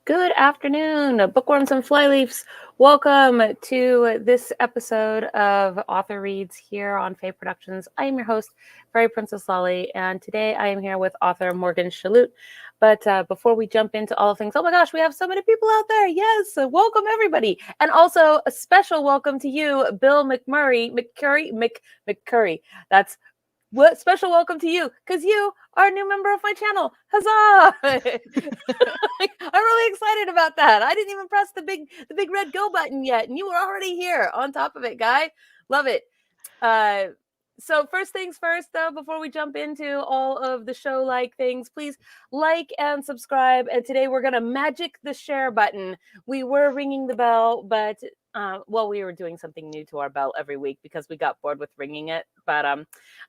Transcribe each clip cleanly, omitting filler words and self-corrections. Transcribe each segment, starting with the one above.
Good afternoon, bookworms and flyleafs. Welcome to this episode of Author Reads here on Fae Productions. I am your host, Fairy Princess Lolly, and today I am here with author Morgan Chalut. But before we jump into all things, oh my gosh, we have so many people out there. Yes, welcome everybody. And also a special welcome to you, Bill McCurry. That's what special welcome to you, because you are a new member of my channel. Huzzah! I'm really excited about that. I didn't even press the big red go button yet, and you were already here on top of it, guy. Love it. So first things first, though, before we jump into all of the show-like things, please like and subscribe. And today we're gonna magic the share button. We were ringing the bell, but we were doing something new to our bell every week because we got bored with ringing it. But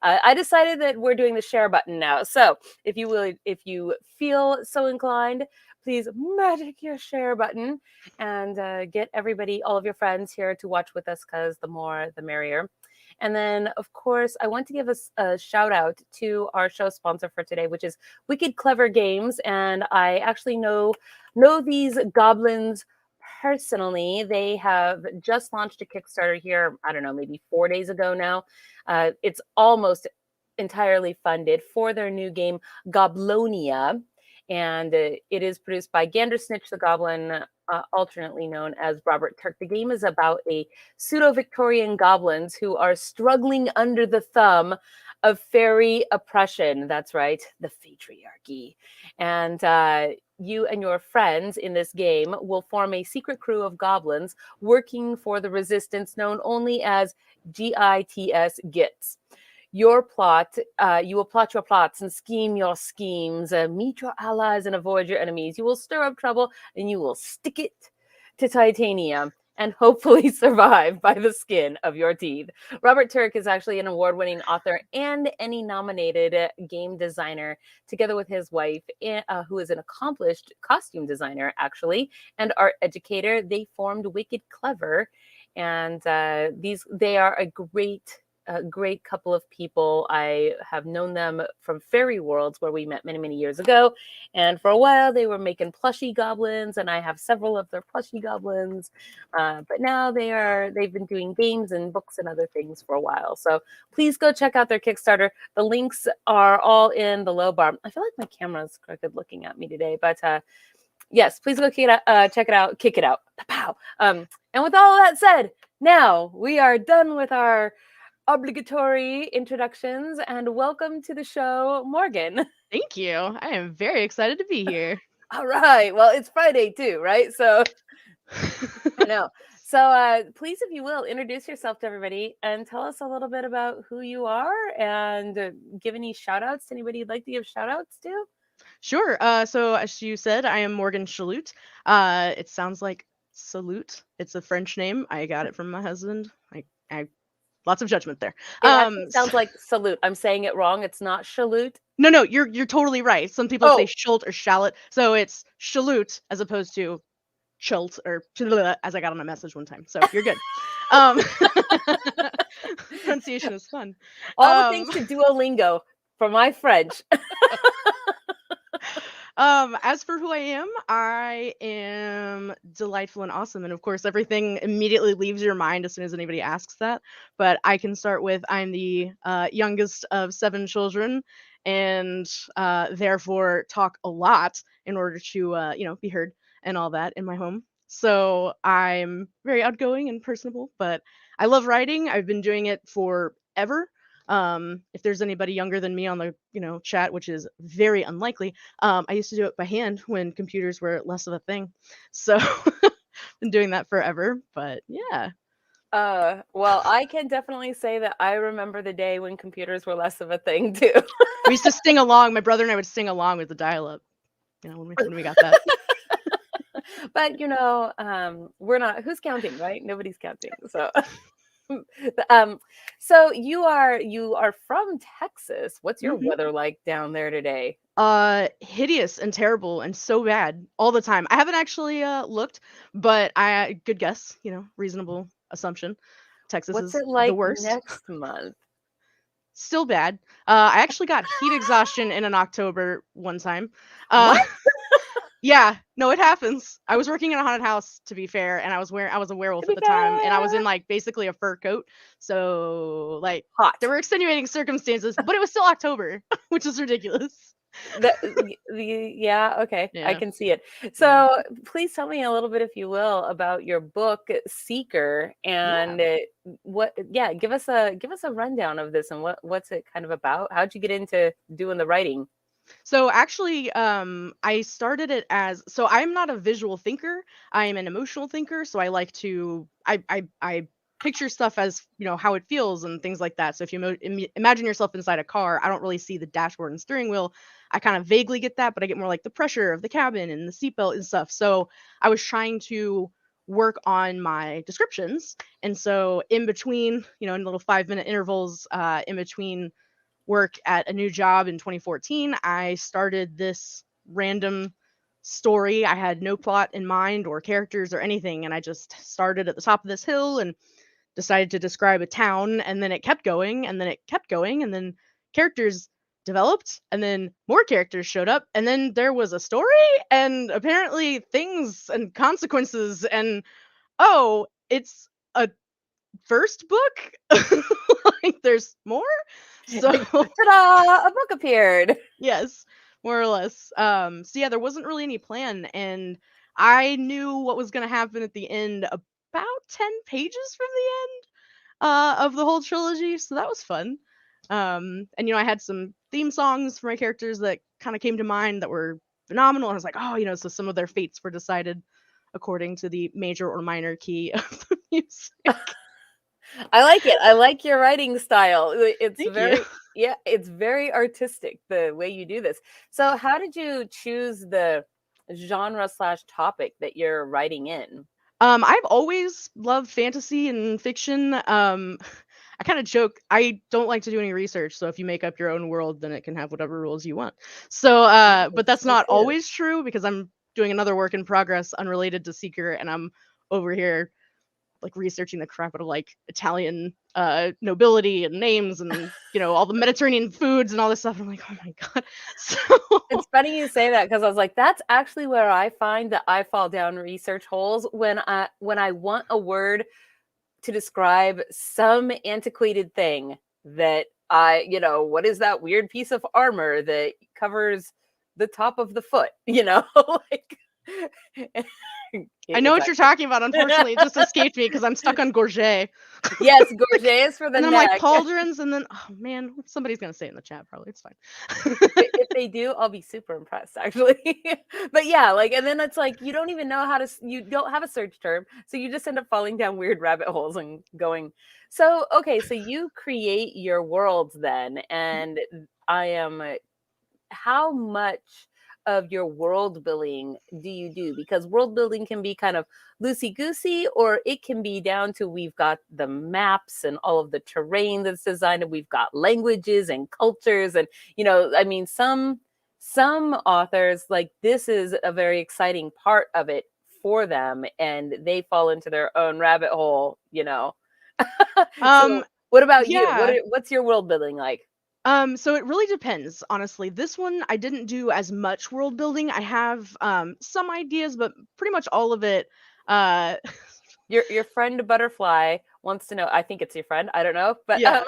I decided that we're doing the share button now. So if you feel so inclined, please magic your share button and get all of your friends here to watch with us, because the more the merrier. And then, of course, I want to give a shout out to our show sponsor for today, which is Wicked Clever Games. And I actually know these goblins personally. They have just launched a Kickstarter here, I don't know, maybe 4 days ago now. It's almost entirely funded for their new game, Goblonia. And it is produced by Gandersnitch the Goblin, alternately known as Robert Turk. The game is about a pseudo-Victorian goblins who are struggling under the thumb of fairy oppression. That's right, the patriarchy. And you and your friends in this game will form a secret crew of goblins working for the resistance known only as GITS. Your plot, you will plot your plots and scheme your schemes, meet your allies and avoid your enemies. You will stir up trouble and you will stick it to titanium and hopefully survive by the skin of your teeth. Robert Turk is actually an award-winning author and Emmy-nominated game designer, together with his wife, who is an accomplished costume designer, actually, and art educator. They formed Wicked Clever, and they are a great couple of people. I have known them from Fairy Worlds, where we met many, many years ago. And for a while, they were making plushie goblins, and I have several of their plushie goblins. But now they've been doing games and books and other things for a while. So please go check out their Kickstarter. The links are all in the low bar. I feel like my camera's crooked looking at me today, but yes, please go check it out, kick it out. Pow. And with all of that said, now we are done with our obligatory introductions, and welcome to the show, Morgan. Thank you. I am very excited to be here. All right. Well, it's Friday too, right? So I know. So please, if you will, introduce yourself to everybody and tell us a little bit about who you are, and give any shout outs to anybody you'd like to give shout outs to. Sure. So as you said, I am Morgan Chalut. It sounds like salute. It's a French name. I got it from my husband. I lots of judgment there. It actually sounds like salute. I'm saying it wrong. It's not chalut. No, you're totally right. Some people say shalt or shallot, so it's chalut as opposed to chult or as I got on a message one time. So you're good. Pronunciation is fun. All the things to Duolingo for my French. As for who I am delightful and awesome. And of course, everything immediately leaves your mind as soon as anybody asks that. But I can start with I'm the youngest of 7 children, and therefore talk a lot in order to, be heard and all that in my home. So I'm very outgoing and personable, but I love writing. I've been doing it forever. If there's anybody younger than me on the chat, which is very unlikely, I used to do it by hand when computers were less of a thing. So been doing that forever. But yeah. Well, I can definitely say that I remember the day when computers were less of a thing too. We used to sing along. My brother and I would sing along with the dial-up. When we got that. But we're not. Who's counting, right? Nobody's counting. So. So you are from Texas. What's your weather like down there today? Hideous and terrible and so bad all the time. I haven't actually looked, but good guess, reasonable assumption. Texas What's is it like the worst. next month? Still bad. I actually got heat exhaustion in an October one time. What? Yeah, no, it happens. I was working in a haunted house, to be fair, and I was a werewolf To at be the time, and I was fair. in like basically a fur coat. So like there Hot. were extenuating circumstances, but it was still October, which is ridiculous. Yeah, okay, I Yeah. can see it. Yeah. So please tell me a little bit, if you will, about your book Seeker, Yeah. and yeah, give us a rundown of this and what's it kind of about. How'd you get into doing the writing? So actually, I started it as so I'm not a visual thinker. I am an emotional thinker. So I like to I picture stuff as how it feels and things like that. So if you imagine yourself inside a car, I don't really see the dashboard and steering wheel. I kind of vaguely get that, but I get more like the pressure of the cabin and the seatbelt and stuff. So I was trying to work on my descriptions, and so in between, in little 5-minute intervals, in between work at a new job in 2014, I started this random story. I had no plot in mind or characters or anything, and I just started at the top of this hill and decided to describe a town, and then it kept going, and then it kept going, and then characters developed, and then more characters showed up, and then there was a story, and apparently things and consequences, and oh, it's a first book. Like there's more. So Ta-da! A book appeared. yes, more or less. So yeah, there wasn't really any plan, and I knew what was gonna happen at the end about 10 pages from the end of the whole trilogy, so that was fun. And I had some theme songs for my characters that kind of came to mind that were phenomenal. I was like, oh, so some of their fates were decided according to the major or minor key of the music. I like it. I like your writing style. It's Thank you. very, yeah, it's very artistic the way you do this. So, how did you choose the genre slash topic that you're writing in? I've always loved fantasy and fiction. I kind of joke, I don't like to do any research, so if you make up your own world, then it can have whatever rules you want. So, but that's So not true. always true because I'm doing another work in progress unrelated to Seeker, and I'm over here like researching the crap out of like Italian nobility and names and all the Mediterranean foods and all this stuff. And I'm like, oh my god. So It's funny you say that because I was like, that's actually where I find that I fall down research holes when I want a word to describe some antiquated thing that what is that weird piece of armor that covers the top of the foot, like I know it's what you're talking about. Unfortunately, it just escaped me because I'm stuck on gorget. yes, gorget for the And then I'm like neck. pauldrons, and then oh man, somebody's gonna say it in the chat probably. It's fine. If they do, I'll be super impressed actually. But yeah, like, and then it's like you don't even know you don't have a search term, so you just end up falling down weird rabbit holes and going. So okay, so you create your worlds then, and I am how much of your world building do you do? Because world building can be kind of loosey goosey, or it can be down to we've got the maps and all of the terrain that's designed, and we've got languages and cultures, and I mean, some authors like this is a very exciting part of it for them, and they fall into their own rabbit hole. Um, So, what about you? yeah. What's your world building like? So it really depends, honestly. This one I didn't do as much world building. I have some ideas, but pretty much all of it. Uh, Your friend Butterfly wants to know. I think it's your friend. I don't know, but yeah.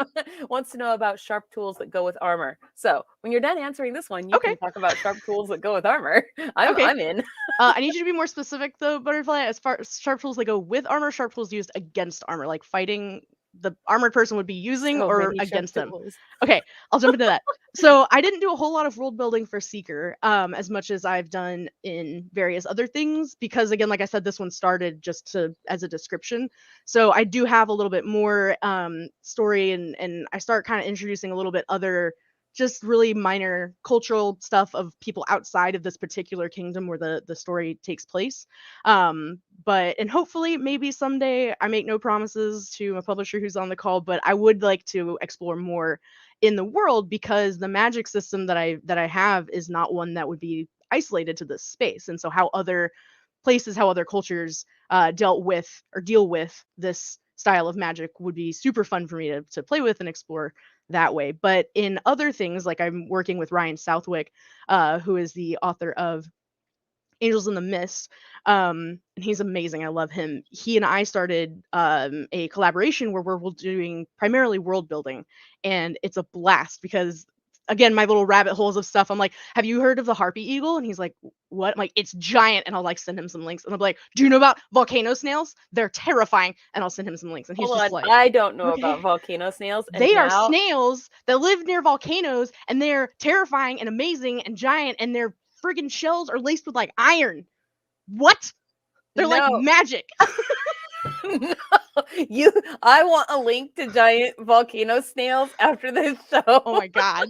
wants to know about sharp tools that go with armor. So when you're done answering this one, you Okay. can talk about sharp tools that go with armor. Okay. I'm in. I need you to be more specific though, Butterfly. As far as sharp tools that go with armor, sharp tools used against armor, like fighting the armored person would be using So or many sharp against them. tools. Okay, I'll jump into that. So I didn't do a whole lot of world building for Seeker, as much as I've done in various other things, because again, like I said, this one started just as a description. So I do have a little bit more story, and I start kind of introducing a little bit other just really minor cultural stuff of people outside of this particular kingdom where the story takes place. But and hopefully maybe someday, I make no promises to a publisher who's on the call, but I would like to explore more in the world, because the magic system that I have is not one that would be isolated to this space. And so how other places, how other cultures dealt with or deal with this style of magic would be super fun for me to play with and explore that way. But in other things, like I'm working with Ryan Southwick, who is the author of Angels in the Mist. And he's amazing. I love him. He and I started a collaboration where we're doing primarily world building, and it's a blast because again, my little rabbit holes of stuff. I'm like, have you heard of the harpy eagle? And he's like, what? I'm like, it's giant. And I'll like send him some links. And I'm like, do you know about volcano snails? They're terrifying. And I'll send him some links. And he's Hold just on, like, I don't know okay. about volcano snails, and They are now snails that live near volcanoes, and they're terrifying and amazing and giant, and their friggin' shells are laced with like iron. What? They're like no. magic. No, I want a link to giant volcano snails after this show. Oh my god.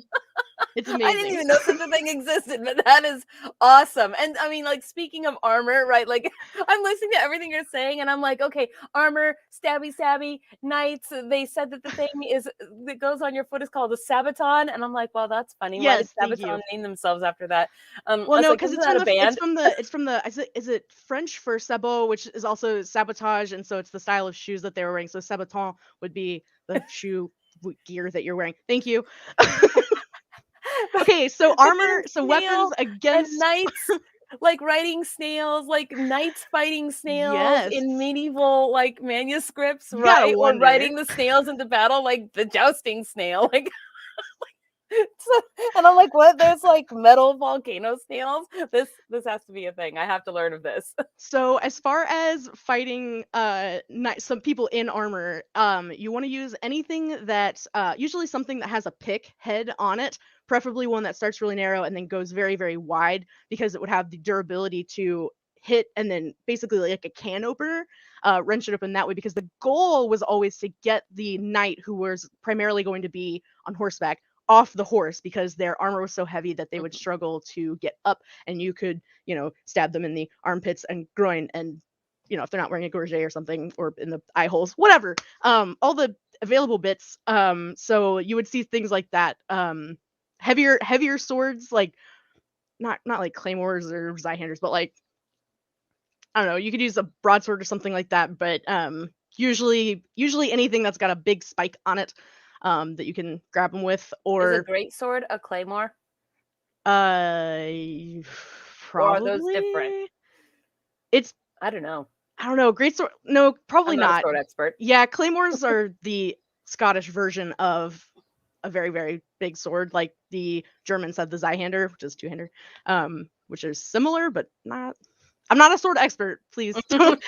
It's amazing. I didn't even know such a thing existed, but that is awesome. And I mean, like, speaking of armor, right? Like, I'm listening to everything you're saying, and I'm like, okay, armor, stabby, knights. They said that the thing that goes on your foot is called a sabaton, and I'm like, well, that's funny. Why did Yes, thank you. Sabaton name themselves after that? Well, no, like, because isn't it's that from a the band? it's from the is it French for sabot, which is also sabotage, and so it's the style of shoes that they were wearing. So sabaton would be the shoe gear that you're wearing. Thank you. Okay, so But then armor, so weapons snail and against knights, like riding snails, like knights fighting snails yes. in medieval like manuscripts, You gotta right? Or wonder. riding the snails into battle, like the jousting snail, like. So, and I'm like, what? There's like metal volcano snails. This has to be a thing. I have to learn of this. So as far as fighting some people in armor, you want to use anything that usually something that has a pick head on it, preferably one that starts really narrow and then goes very, very wide, because it would have the durability to hit and then basically like a can opener, wrench it open that way, because the goal was always to get the knight, who was primarily going to be on horseback, off the horse, because their armor was so heavy that they would struggle to get up, and you could, stab them in the armpits and groin, and if they're not wearing a gorget or something, or in the eye holes, whatever, all the available bits. So you would see things like that, heavier swords, like not like claymores or Zweihanders, but like, I don't know, you could use a broadsword or something like that, but usually anything that's got a big spike on it, that you can grab them with, Is a or great sword a claymore? probably. Or are those different? It's I don't know. I don't know, great sword. No, probably I'm not a not. sword expert. Yeah, claymores are the Scottish version of a very, very big sword. Like the Germans had the Zweihander, which is two-hander, which is similar but not. I'm not a sword expert, please don't.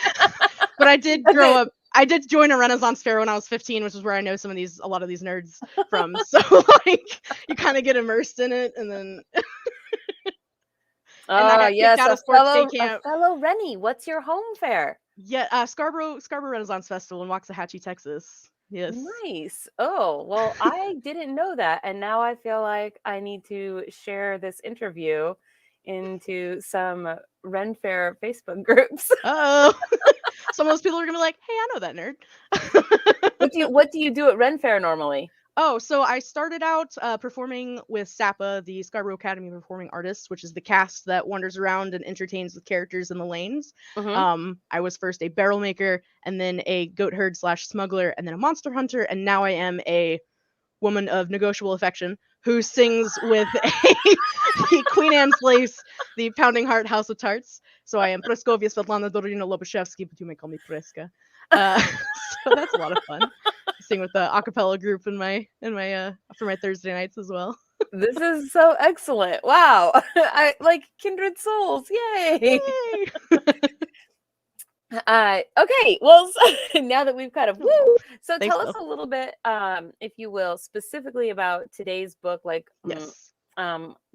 But I did grow up. I did join a Renaissance fair when I was 15, which is where I know a lot of these nerds from. So like, you kind of get immersed in it, and then. And I got kicked out of sports day camp. A fellow Rennie, what's your home fair? Yeah, Scarborough Renaissance Festival in Waxahachie, Texas. Yes. Nice. Oh, well, I didn't know that, and now I feel like I need to share this interview into some Ren Fair Facebook groups. Oh, some of those people are gonna be like, "Hey, I know that nerd." What do you do at Ren Fair normally? Oh, so I started out performing with SAPA, the Scarborough Academy of Performing Artists, which is the cast that wanders around and entertains the characters in the lanes. I was first a barrel maker, and then a goat herd / smuggler, and then a monster hunter, and now I am a woman of negotiable affection who sings with the Queen Anne's Lace, the Pounding Heart House of Tarts. So I am Praskovia Svetlana Dorina Lobashevsky, but you may call me Preska. So that's a lot of fun. Sing with the acapella group in my for my Thursday nights as well. This is so excellent. Wow. I like kindred souls. Yay. Okay, well, so now that we've kind of so Thanks, tell us a little bit, if you will, specifically about today's book, like yes.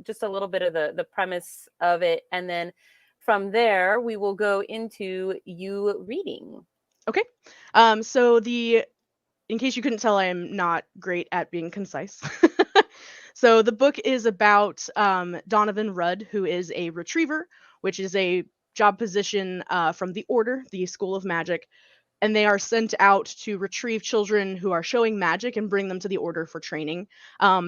Just a little bit of the premise of it, and then from there we will go into you reading. Okay. So in case you couldn't tell, I am not great at being concise. So the book is about Donovan Rudd, who is a retriever, which is a job position from the Order, the School of Magic, and they are sent out to retrieve children who are showing magic and bring them to the Order for training,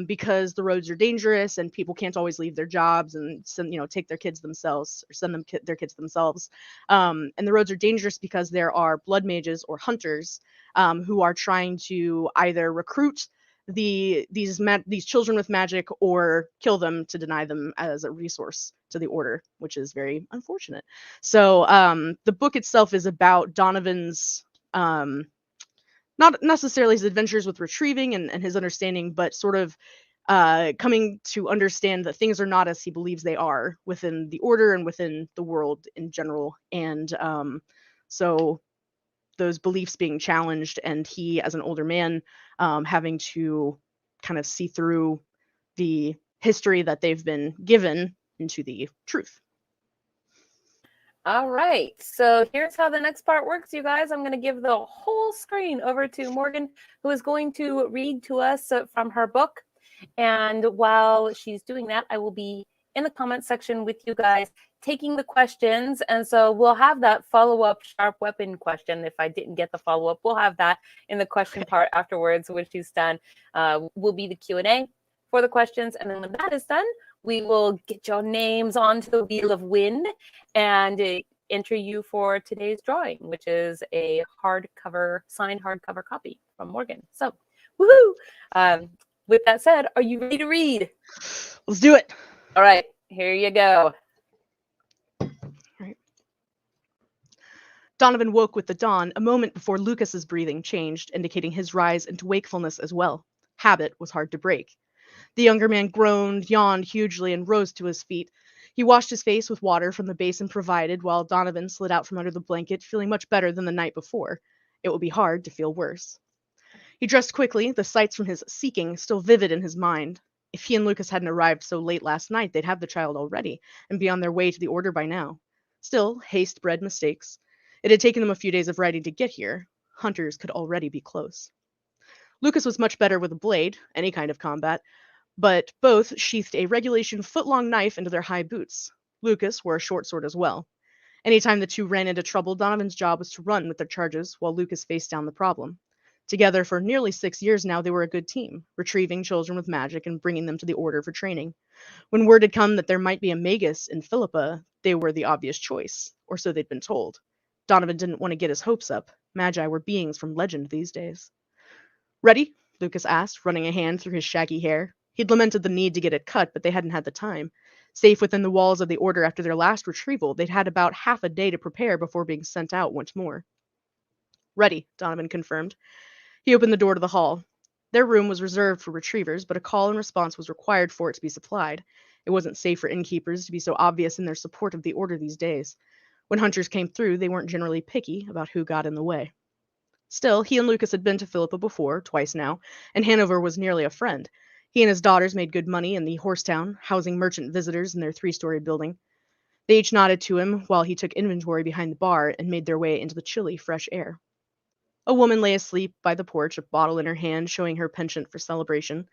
because the roads are dangerous and people can't always leave their jobs and take their kids themselves, or send them their kids themselves. And the roads are dangerous because there are blood mages or hunters who are trying to either recruit these children with magic or kill them to deny them as a resource to the order, which is very unfortunate. So the book itself is about Donovan's not necessarily his adventures with retrieving and his understanding, but sort of coming to understand that things are not as he believes they are within the order and within the world in general. And so those beliefs being challenged, and he, as an older man, having to kind of see through the history that they've been given into the truth. All right, so here's how the next part works, you guys. I'm going to give the whole screen over to Morgan, who is going to read to us from her book. And while she's doing that, I will be in the comment section with you guys taking the questions. And so we'll have that follow-up sharp weapon question. If I didn't get the follow-up, we'll have that in the question part afterwards, when she's done. Will be the Q&A for the questions. And then when that is done, we will get your names onto the Wheel of Wind and enter you for today's drawing, which is a signed hardcover copy from Morgan. So, woohoo! With that said, are you ready to read? Let's do it. All right, here you go. All right. Donovan woke with the dawn, a moment before Lucas's breathing changed, indicating his rise into wakefulness as well. Habit was hard to break. The younger man groaned, yawned hugely, and rose to his feet. He washed his face with water from the basin provided, while Donovan slid out from under the blanket, feeling much better than the night before. It would be hard to feel worse. He dressed quickly, the sights from his seeking still vivid in his mind. If he and Lucas hadn't arrived so late last night, they'd have the child already, and be on their way to the order by now. Still, haste bred mistakes. It had taken them a few days of riding to get here. Hunters could already be close. Lucas was much better with a blade, any kind of combat, but both sheathed a regulation foot-long knife into their high boots. Lucas wore a short sword as well. Anytime the two ran into trouble, Donovan's job was to run with their charges, while Lucas faced down the problem. Together for nearly 6 years now, they were a good team, retrieving children with magic and bringing them to the order for training. When word had come that there might be a magus in Philippa, they were the obvious choice, or so they'd been told. Donovan didn't want to get his hopes up. Magi were beings from legend these days. "Ready?" Lucas asked, running a hand through his shaggy hair. He'd lamented the need to get it cut, but they hadn't had the time. Safe within the walls of the order after their last retrieval, they'd had about half a day to prepare before being sent out once more. "Ready," Donovan confirmed. He opened the door to the hall. Their room was reserved for retrievers, but a call and response was required for it to be supplied. It wasn't safe for innkeepers to be so obvious in their support of the order these days. When hunters came through, they weren't generally picky about who got in the way. Still, he and Lucas had been to Philippa before, twice now, and Hanover was nearly a friend. He and his daughters made good money in the horse town, housing merchant visitors in their 3-story building. They each nodded to him while he took inventory behind the bar and made their way into the chilly, fresh air. A woman lay asleep by the porch, a bottle in her hand, showing her penchant for celebration.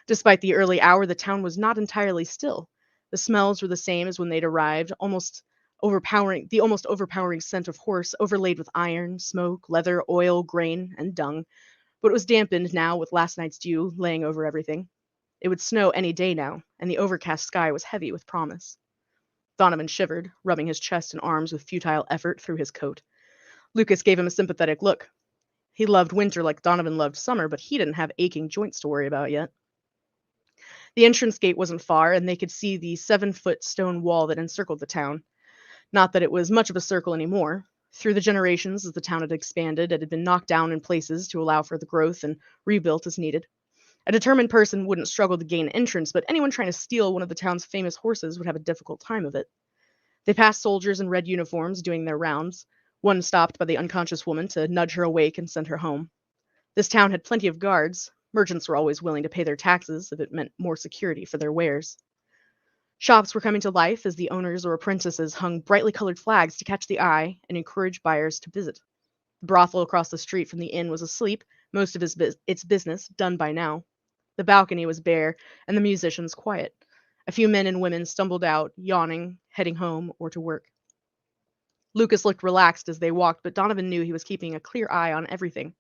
Despite the early hour, the town was not entirely still. The smells were the same as when they'd arrived, the almost overpowering scent of horse, overlaid with iron, smoke, leather, oil, grain, and dung. But it was dampened now with last night's dew laying over everything. It would snow any day now, and the overcast sky was heavy with promise. Donovan shivered, rubbing his chest and arms with futile effort through his coat. Lucas gave him a sympathetic look. He loved winter like Donovan loved summer, but he didn't have aching joints to worry about yet. The entrance gate wasn't far, and they could see the 7-foot stone wall that encircled the town. Not that it was much of a circle anymore. Through the generations, as the town had expanded, it had been knocked down in places to allow for the growth and rebuilt as needed. A determined person wouldn't struggle to gain entrance, but anyone trying to steal one of the town's famous horses would have a difficult time of it. They passed soldiers in red uniforms doing their rounds. One stopped by the unconscious woman to nudge her awake and send her home. This town had plenty of guards. Merchants were always willing to pay their taxes if it meant more security for their wares. Shops were coming to life as the owners or apprentices hung brightly colored flags to catch the eye and encourage buyers to visit. The brothel across the street from the inn was asleep, most of its business done by now. The balcony was bare, and the musicians quiet. A few men and women stumbled out, yawning, heading home or to work. Lucas looked relaxed as they walked, but Donovan knew he was keeping a clear eye on everything.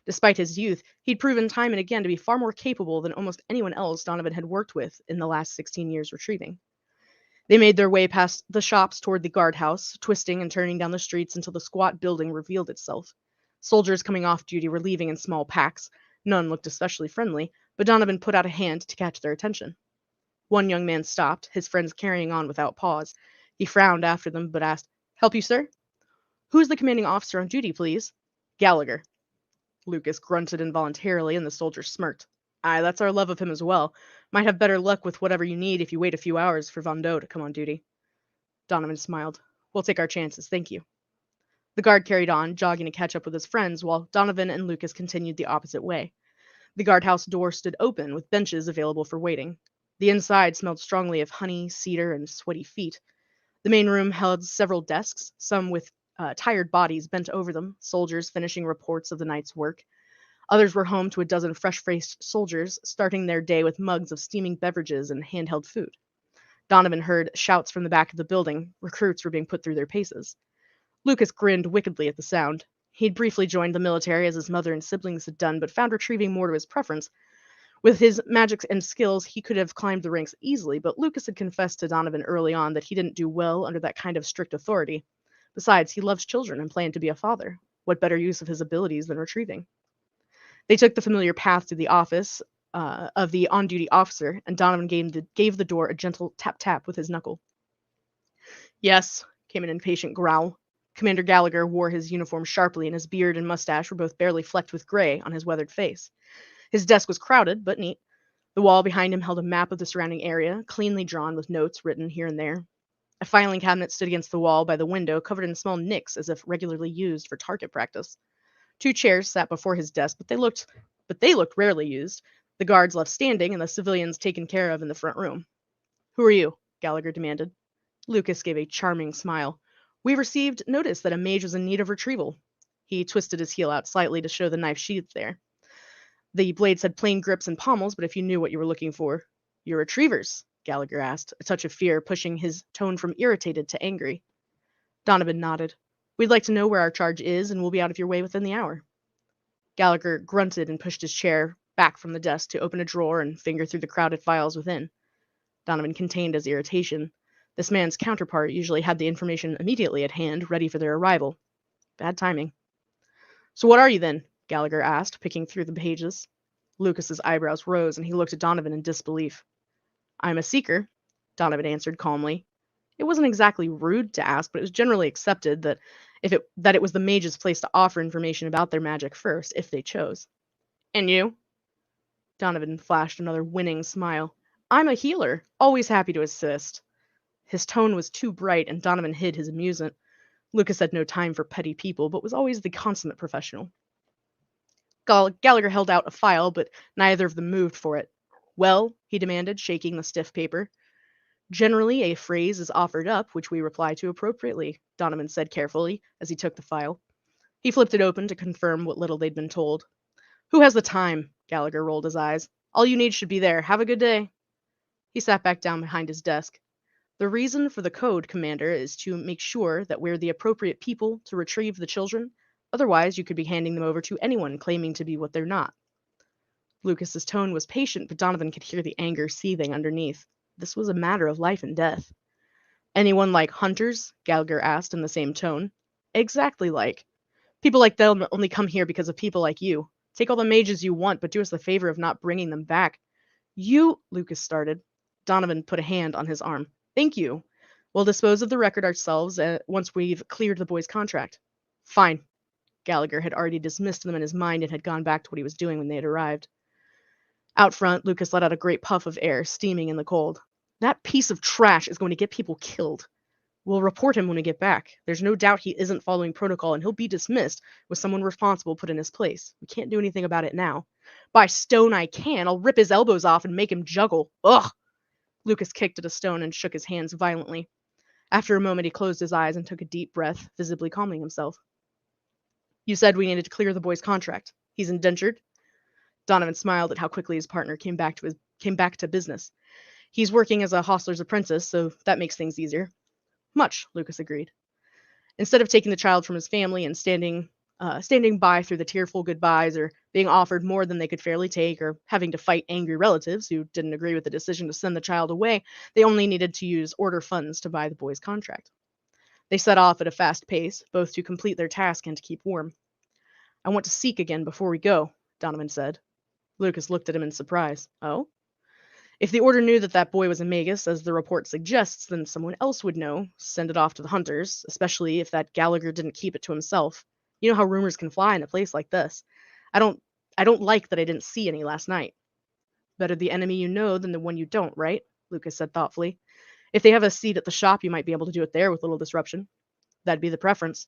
Despite his youth, he'd proven time and again to be far more capable than almost anyone else Donovan had worked with in the last 16 years retrieving. They made their way past the shops toward the guardhouse, twisting and turning down the streets until the squat building revealed itself. Soldiers coming off duty were leaving in small packs. None looked especially friendly, but Donovan put out a hand to catch their attention. One young man stopped, his friends carrying on without pause. He frowned after them, but asked, "Help you, sir?" "Who's the commanding officer on duty, please?" "Gallagher." Lucas grunted involuntarily, and the soldier smirked. "Aye, that's our love of him as well. Might have better luck with whatever you need if you wait a few hours for Von Doe to come on duty." Donovan smiled. "We'll take our chances, thank you." The guard carried on, jogging to catch up with his friends, while Donovan and Lucas continued the opposite way. The guardhouse door stood open, with benches available for waiting. The inside smelled strongly of honey, cedar, and sweaty feet. The main room held several desks, some with tired bodies bent over them, soldiers finishing reports of the night's work. Others were home to a dozen fresh-faced soldiers, starting their day with mugs of steaming beverages and handheld food. Donovan heard shouts from the back of the building. Recruits were being put through their paces. Lucas grinned wickedly at the sound. He'd briefly joined the military as his mother and siblings had done, but found retrieving more to his preference. With his magic and skills, he could have climbed the ranks easily, but Lucas had confessed to Donovan early on that he didn't do well under that kind of strict authority. Besides, he loves children and planned to be a father. What better use of his abilities than retrieving? They took the familiar path to the office of the on-duty officer, and Donovan gave the door a gentle tap-tap with his knuckle. "Yes," came an impatient growl. Commander Gallagher wore his uniform sharply, and his beard and mustache were both barely flecked with gray on his weathered face. His desk was crowded, but neat. The wall behind him held a map of the surrounding area, cleanly drawn with notes written here and there. A filing cabinet stood against the wall by the window, covered in small nicks as if regularly used for target practice. Two chairs sat before his desk, but they looked rarely used. The guards left standing, and the civilians taken care of in the front room. "Who are you?" Gallagher demanded. Lucas gave a charming smile. "We received notice that a mage was in need of retrieval." He twisted his heel out slightly to show the knife sheath there. The blades had plain grips and pommels, but if you knew what you were looking for. "You're retrievers?" Gallagher asked, a touch of fear pushing his tone from irritated to angry. Donovan nodded. "We'd like to know where our charge is, and we'll be out of your way within the hour." Gallagher grunted and pushed his chair back from the desk to open a drawer and finger through the crowded files within. Donovan contained his irritation. This man's counterpart usually had the information immediately at hand, ready for their arrival. Bad timing. "So what are you then?" Gallagher asked, picking through the pages. Lucas's eyebrows rose, and he looked at Donovan in disbelief. "I'm a seeker," Donovan answered calmly. It wasn't exactly rude to ask, but it was generally accepted that it was the mage's place to offer information about their magic first, if they chose. "And you?" Donovan flashed another winning smile. "I'm a healer, always happy to assist." His tone was too bright, and Donovan hid his amusement. Lucas had no time for petty people, but was always the consummate professional. Gallagher held out a file, but neither of them moved for it. "Well?" he demanded, shaking the stiff paper. "Generally, a phrase is offered up, which we reply to appropriately," Donovan said carefully, as he took the file. He flipped it open to confirm what little they'd been told. "Who has the time?" Gallagher rolled his eyes. "All you need should be there. Have a good day." He sat back down behind his desk. "The reason for the code, Commander, is to make sure that we're the appropriate people to retrieve the children. Otherwise, you could be handing them over to anyone claiming to be what they're not." Lucas's tone was patient, but Donovan could hear the anger seething underneath. This was a matter of life and death. "Anyone like hunters?" Gallagher asked in the same tone. "Exactly like. People like them only come here because of people like you. Take all the mages you want, but do us the favor of not bringing them back." Lucas started. Donovan put a hand on his arm. "Thank you. We'll dispose of the record ourselves once we've cleared the boy's contract." "Fine." Gallagher had already dismissed them in his mind and had gone back to what he was doing when they had arrived. Out front, Lucas let out a great puff of air, steaming in the cold. "That piece of trash is going to get people killed. We'll report him when we get back. There's no doubt he isn't following protocol, and he'll be dismissed with someone responsible put in his place. We can't do anything about it now. By stone I can. I'll rip his elbows off and make him juggle. Ugh!" Lucas kicked at a stone and shook his hands violently. After a moment, he closed his eyes and took a deep breath, visibly calming himself. "You said we needed to clear the boy's contract. He's indentured?" Donovan smiled at how quickly his partner came back to business. "He's working as a hostler's apprentice, so that makes things easier." "Much," Lucas agreed. Instead of taking the child from his family and standing by through the tearful goodbyes, or being offered more than they could fairly take, or having to fight angry relatives who didn't agree with the decision to send the child away, they only needed to use order funds to buy the boy's contract. They set off at a fast pace, both to complete their task and to keep warm. "I want to seek again before we go," Donovan said. Lucas looked at him in surprise. Oh? If the Order knew that that boy was a magus, as the report suggests, then someone else would know, send it off to the hunters, especially if that Gallagher didn't keep it to himself. You know how rumors can fly in a place like this. I don't I don't like that I didn't see any last night. Better the enemy you know than the one you don't, right? Lucas said thoughtfully. If they have a seat at the shop, you might be able to do it there with little disruption. That'd be the preference.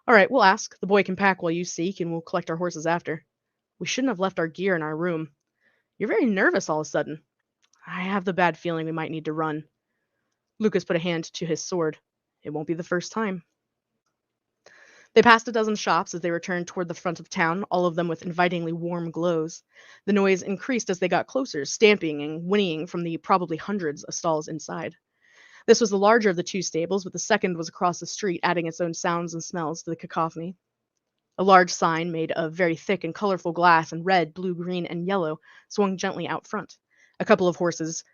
All right, we'll ask. The boy can pack while you seek, and we'll collect our horses after. We shouldn't have left our gear in our room. You're very nervous all of a sudden. I have the bad feeling we might need to run. Lucas put a hand to his sword. It won't be the first time. They passed a dozen shops as they returned toward the front of town, all of them with invitingly warm glows. The noise increased as they got closer, stamping and whinnying from the probably hundreds of stalls inside. This was the larger of the two stables, but the second was across the street, adding its own sounds and smells to the cacophony. A large sign made of very thick and colorful glass in red, blue, green, and yellow swung gently out front. A couple of horses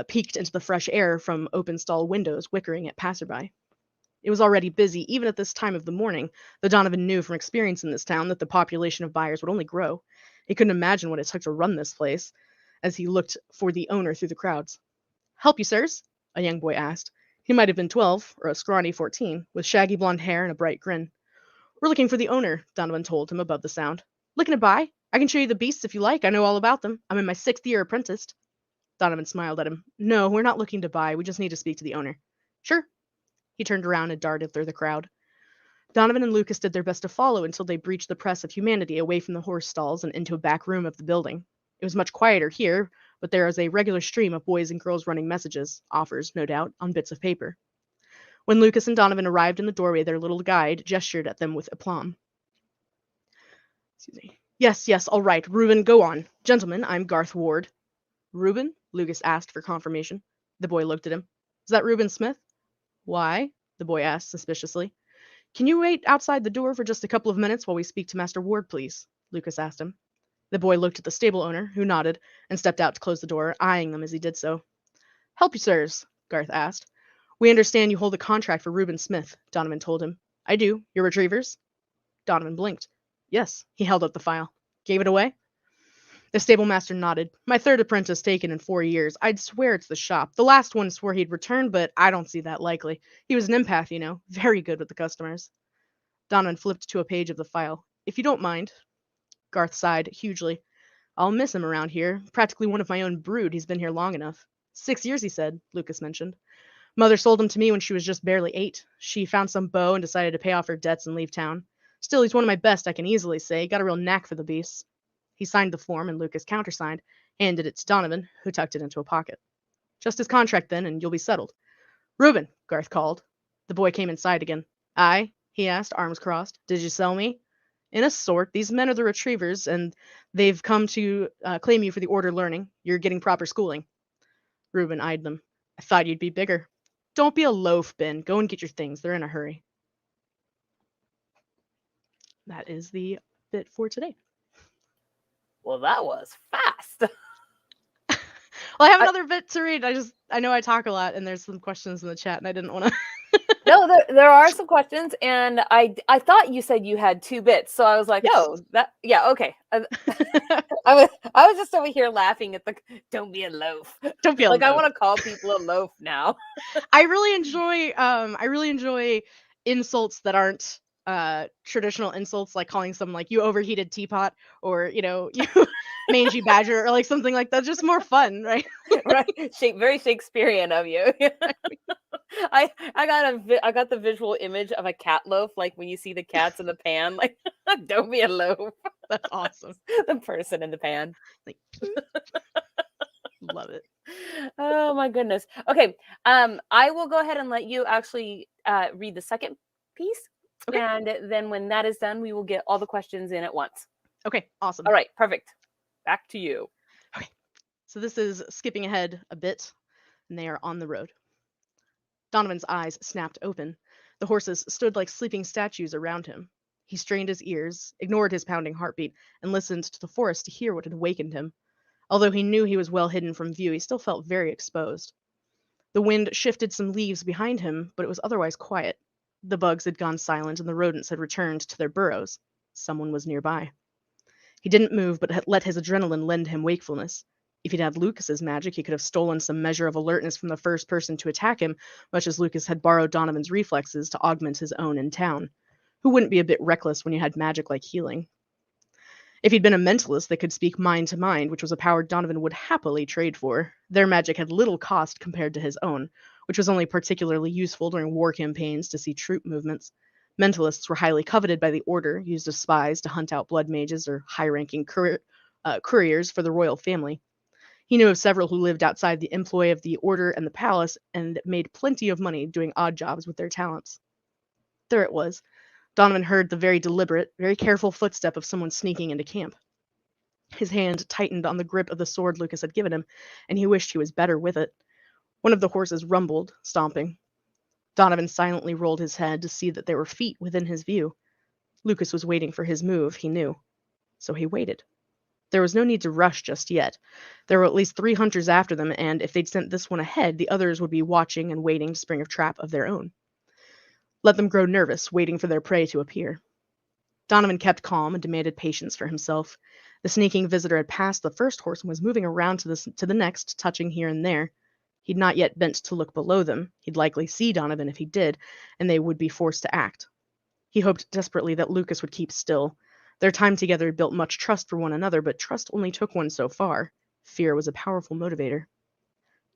peeked into the fresh air from open stall windows, whickering at passerby. It was already busy, even at this time of the morning, though Donovan knew from experience in this town that the population of buyers would only grow. He couldn't imagine what it took to run this place, as he looked for the owner through the crowds. Help you, sirs? A young boy asked. He might have been 12, or a scrawny 14, with shaggy blonde hair and a bright grin. We're looking for the owner, Donovan told him above the sound. Looking to buy? I can show you the beasts if you like. I know all about them. I'm in my 6th year apprenticed. Donovan smiled at him. No, we're not looking to buy. We just need to speak to the owner. Sure. He turned around and darted through the crowd. Donovan and Lucas did their best to follow until they breached the press of humanity away from the horse stalls and into a back room of the building. It was much quieter here, but there was a regular stream of boys and girls running messages, offers, no doubt, on bits of paper. When Lucas and Donovan arrived in the doorway, their little guide gestured at them with aplomb. Excuse me. Yes, all right. Reuben, go on. Gentlemen, I'm Garth Ward. Reuben? Lucas asked for confirmation. The boy looked at him. Is that Reuben Smith? Why? The boy asked suspiciously. Can you wait outside the door for just a couple of minutes while we speak to Master Ward, please? Lucas asked him. The boy looked at the stable owner, who nodded, and stepped out to close the door, eyeing them as he did so. Help you, sirs? Garth asked. We understand you hold a contract for Reuben Smith, Donovan told him. I do. Your retrievers? Donovan blinked. Yes. He held up the file. Gave it away? The stable master nodded. My 3rd apprentice taken in 4 years. I'd swear it's the shop. The last one swore he'd return, but I don't see that likely. He was an empath, you know. Very good with the customers. Donovan flipped to a page of the file. If you don't mind. Garth sighed hugely. I'll miss him around here. Practically one of my own brood. He's been here long enough. 6 years, he said, Lucas mentioned. Mother sold him to me when she was just barely 8. She found some beau and decided to pay off her debts and leave town. Still, he's one of my best, I can easily say. Got a real knack for the beasts. He signed the form, and Lucas countersigned, handed it to Donovan, who tucked it into a pocket. Just his contract, then, and you'll be settled. Reuben, Garth called. The boy came inside again. Aye, he asked, arms crossed. Did you sell me? In a sort. These men are the retrievers, and they've come to claim you for the Order learning. You're getting proper schooling. Reuben eyed them. I thought you'd be bigger. Don't be a loaf, Ben. Go and get your things. They're in a hurry. That is the bit for today. Well, that was fast. Well, I have another bit to read. I know I talk a lot, and there's some questions in the chat, and I didn't want to. No, there are some questions, and I thought you said you had 2 bits, so I was like, yes. Okay. I was just over here laughing at the don't be a loaf. Don't be a loaf. I want to call people a loaf now. I really enjoy insults that aren't traditional insults, like calling someone like you overheated teapot, or you mangy badger, or like something like that. Just more fun, right? Right. Very Shakespearean of you. I got the visual image of a cat loaf, like when you see the cats in the pan, like don't be a loaf. That's awesome. The person in the pan. Like, love it. Oh my goodness. Okay. I will go ahead and let you actually read the second piece. Okay. And then when that is done, we will get all the questions in at once. Okay, awesome. All right, perfect. Back to you. Okay. So this is skipping ahead a bit, and they are on the road. Donovan's eyes snapped open. The horses stood like sleeping statues around him. He strained his ears, ignored his pounding heartbeat, and listened to the forest to hear what had awakened him. Although he knew he was well hidden from view, he still felt very exposed. The wind shifted some leaves behind him, but it was otherwise quiet. The bugs had gone silent, and the rodents had returned to their burrows. Someone was nearby. He didn't move, but let his adrenaline lend him wakefulness. If he'd had Lucas's magic, he could have stolen some measure of alertness from the first person to attack him, much as Lucas had borrowed Donovan's reflexes to augment his own in town. Who wouldn't be a bit reckless when you had magic like healing? If he'd been a mentalist that could speak mind to mind, which was a power Donovan would happily trade for, their magic had little cost compared to his own, which was only particularly useful during war campaigns to see troop movements. Mentalists were highly coveted by the Order, used as spies to hunt out blood mages or high-ranking couriers for the royal family. He knew of several who lived outside the employ of the Order and the palace and made plenty of money doing odd jobs with their talents. There it was. Donovan heard the very deliberate, very careful footstep of someone sneaking into camp. His hand tightened on the grip of the sword Lucas had given him, and he wished he was better with it. One of the horses rumbled, stomping. Donovan silently rolled his head to see that there were feet within his view. Lucas was waiting for his move, he knew. So he waited. There was no need to rush just yet. There were at least 3 hunters after them, and if they'd sent this one ahead, the others would be watching and waiting to spring a trap of their own. Let them grow nervous, waiting for their prey to appear. Donovan kept calm and demanded patience for himself. The sneaking visitor had passed the first horse and was moving around to the next, touching here and there. He'd not yet bent to look below them. He'd likely see Donovan if he did, and they would be forced to act. He hoped desperately that Lucas would keep still. Their time together had built much trust for one another, but trust only took one so far. Fear was a powerful motivator.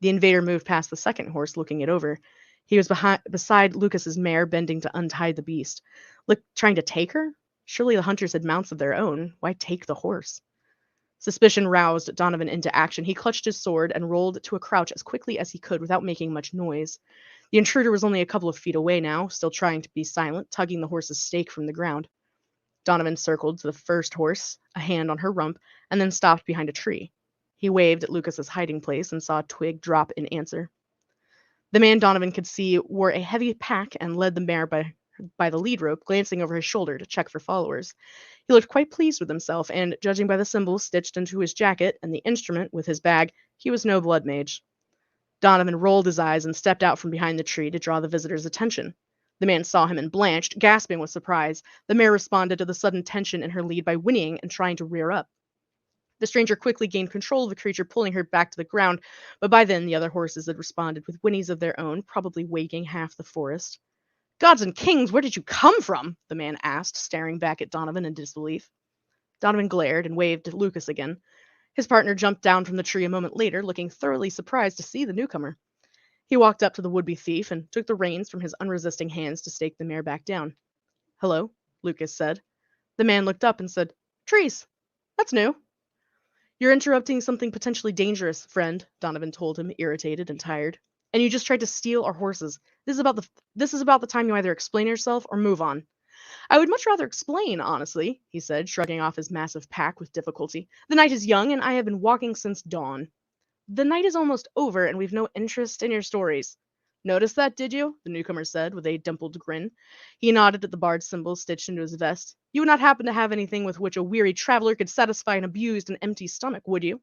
The invader moved past the second horse, looking it over. He was beside Lucas's mare, bending to untie the beast. Trying to take her? Surely the hunters had mounts of their own. Why take the horse? Suspicion roused Donovan into action. He clutched his sword and rolled to a crouch as quickly as he could without making much noise. The intruder was only a couple of feet away now, still trying to be silent, tugging the horse's stake from the ground. Donovan circled to the first horse, a hand on her rump, and then stopped behind a tree. He waved at Lucas's hiding place and saw a twig drop in answer. The man Donovan could see wore a heavy pack and led the mare by the lead rope, glancing over his shoulder to check for followers. He looked quite pleased with himself, and, judging by the symbols stitched into his jacket and the instrument with his bag, he was no blood mage. Donovan rolled his eyes and stepped out from behind the tree to draw the visitor's attention. The man saw him and blanched, gasping with surprise. The mare responded to the sudden tension in her lead by whinnying and trying to rear up. The stranger quickly gained control of the creature, pulling her back to the ground, but by then the other horses had responded with whinnies of their own, probably waking half the forest. "Gods and kings, where did you come from?" the man asked, staring back at Donovan in disbelief. Donovan glared and waved to Lucas again. His partner jumped down from the tree a moment later, looking thoroughly surprised to see the newcomer. He walked up to the would-be thief and took the reins from his unresisting hands to stake the mare back down. "Hello," Lucas said. The man looked up and said, "Trees. That's new." "You're interrupting something potentially dangerous, friend," Donovan told him, irritated and tired. "And you just tried to steal our horses. This is about the time you either explain yourself or move on." "I would much rather explain, honestly," he said, shrugging off his massive pack with difficulty. "The night is young, and I have been walking since dawn." "The night is almost over, and we've no interest in your stories." "Notice that, did you?" the newcomer said, with a dimpled grin. He nodded at the bard symbol stitched into his vest. "You would not happen to have anything with which a weary traveler could satisfy an abused and empty stomach, would you?"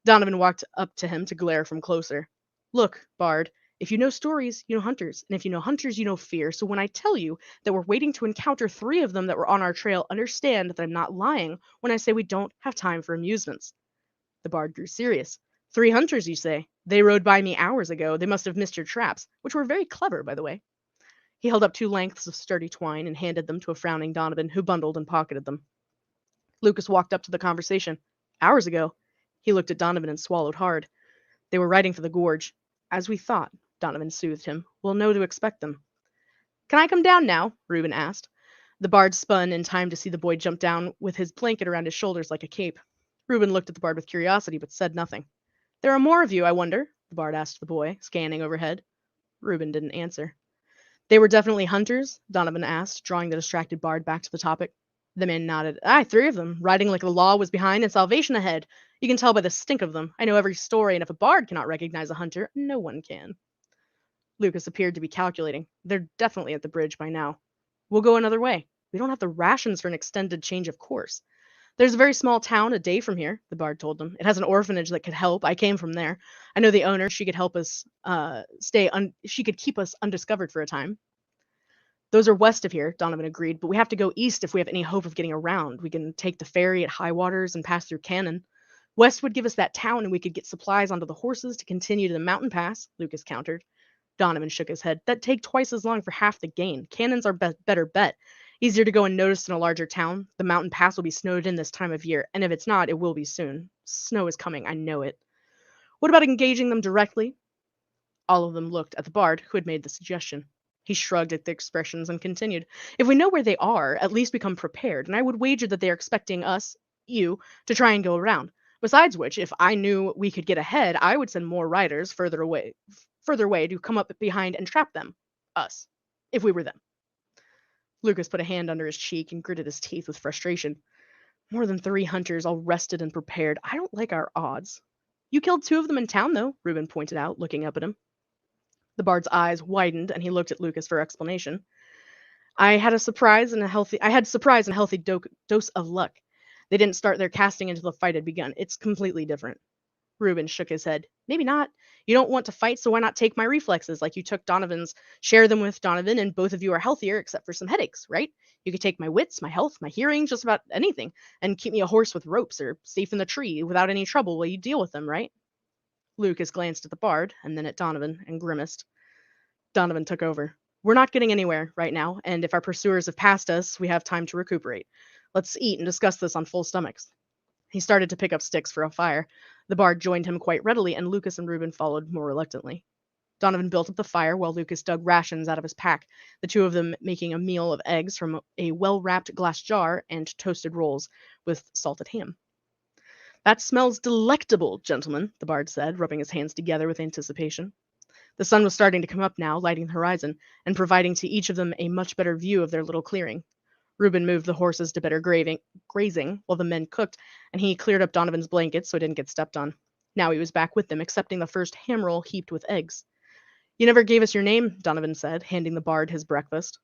Donovan walked up to him to glare from closer. "Look, bard, if you know stories, you know hunters, and if you know hunters, you know fear, so when I tell you that we're waiting to encounter 3 of them that were on our trail, understand that I'm not lying when I say we don't have time for amusements." The bard grew serious. "3 hunters, you say? They rode by me hours ago. They must have missed your traps, which were very clever, by the way." He held up 2 lengths of sturdy twine and handed them to a frowning Donovan, who bundled and pocketed them. Lucas walked up to the conversation. "Hours ago?" He looked at Donovan and swallowed hard. "They were riding for the gorge." "As we thought," Donovan soothed him. "We'll know to expect them." "Can I come down now?" Reuben asked. The bard spun in time to see the boy jump down with his blanket around his shoulders like a cape. Reuben looked at the bard with curiosity, but said nothing. "There are more of you, I wonder?" the bard asked the boy, scanning overhead. Reuben didn't answer. "They were definitely hunters?" Donovan asked, drawing the distracted bard back to the topic. The man nodded. "Aye, 3 of them, riding like the law was behind and salvation ahead. You can tell by the stink of them. I know every story, and if a bard cannot recognize a hunter, no one can." Lucas appeared to be calculating. "They're definitely at the bridge by now. We'll go another way. We don't have the rations for an extended change of course." "There's a very small town a day from here," the bard told them. "It has an orphanage that could help. I came from there. I know the owner. She could help us she could keep us undiscovered for a time." Those are west of here, Donovan agreed, but we have to go east if we have any hope of getting around. We can take the ferry at high waters and pass through Cannon. West would give us that town and we could get supplies onto the horses to continue to the mountain pass, Lucas countered. Donovan shook his head. That'd take twice as long for half the gain. Cannon's our better bet. Easier to go unnoticed in a larger town. The mountain pass will be snowed in this time of year, and if it's not, it will be soon. Snow is coming, I know it. What about engaging them directly? All of them looked at the bard who had made the suggestion. He shrugged at the expressions and continued. If we know where they are, at least become prepared, and I would wager that they are expecting us, you, to try and go around. Besides which, if I knew we could get ahead, I would send more riders further away to come up behind and trap them. Us. If we were them. Lucas put a hand under his cheek and gritted his teeth with frustration. More than 3 hunters, all rested and prepared. I don't like our odds. You killed 2 of them in town, though, Reuben pointed out, looking up at him. The bard's eyes widened, and he looked at Lucas for explanation. I had surprise and a healthy dose of luck. They didn't start their casting until the fight had begun. It's completely different. Reuben shook his head. Maybe not. You don't want to fight, so why not take my reflexes like you took Donovan's, share them with Donovan, and both of you are healthier except for some headaches, right? You could take my wits, my health, my hearing, just about anything, and keep me a horse with ropes or safe in the tree without any trouble while you deal with them, right? Lucas glanced at the bard and then at Donovan and grimaced. Donovan took over. We're not getting anywhere right now, and if our pursuers have passed us, we have time to recuperate. Let's eat and discuss this on full stomachs. He started to pick up sticks for a fire. The bard joined him quite readily, and Lucas and Reuben followed more reluctantly. Donovan built up the fire while Lucas dug rations out of his pack, the 2 of them making a meal of eggs from a well-wrapped glass jar and toasted rolls with salted ham. That smells delectable, gentlemen, the bard said, rubbing his hands together with anticipation. The sun was starting to come up now, lighting the horizon, and providing to each of them a much better view of their little clearing. Reuben moved the horses to better grazing while the men cooked, and he cleared up Donovan's blankets so it didn't get stepped on. Now he was back with them, accepting the first ham roll heaped with eggs. You never gave us your name, Donovan said, handing the bard his breakfast.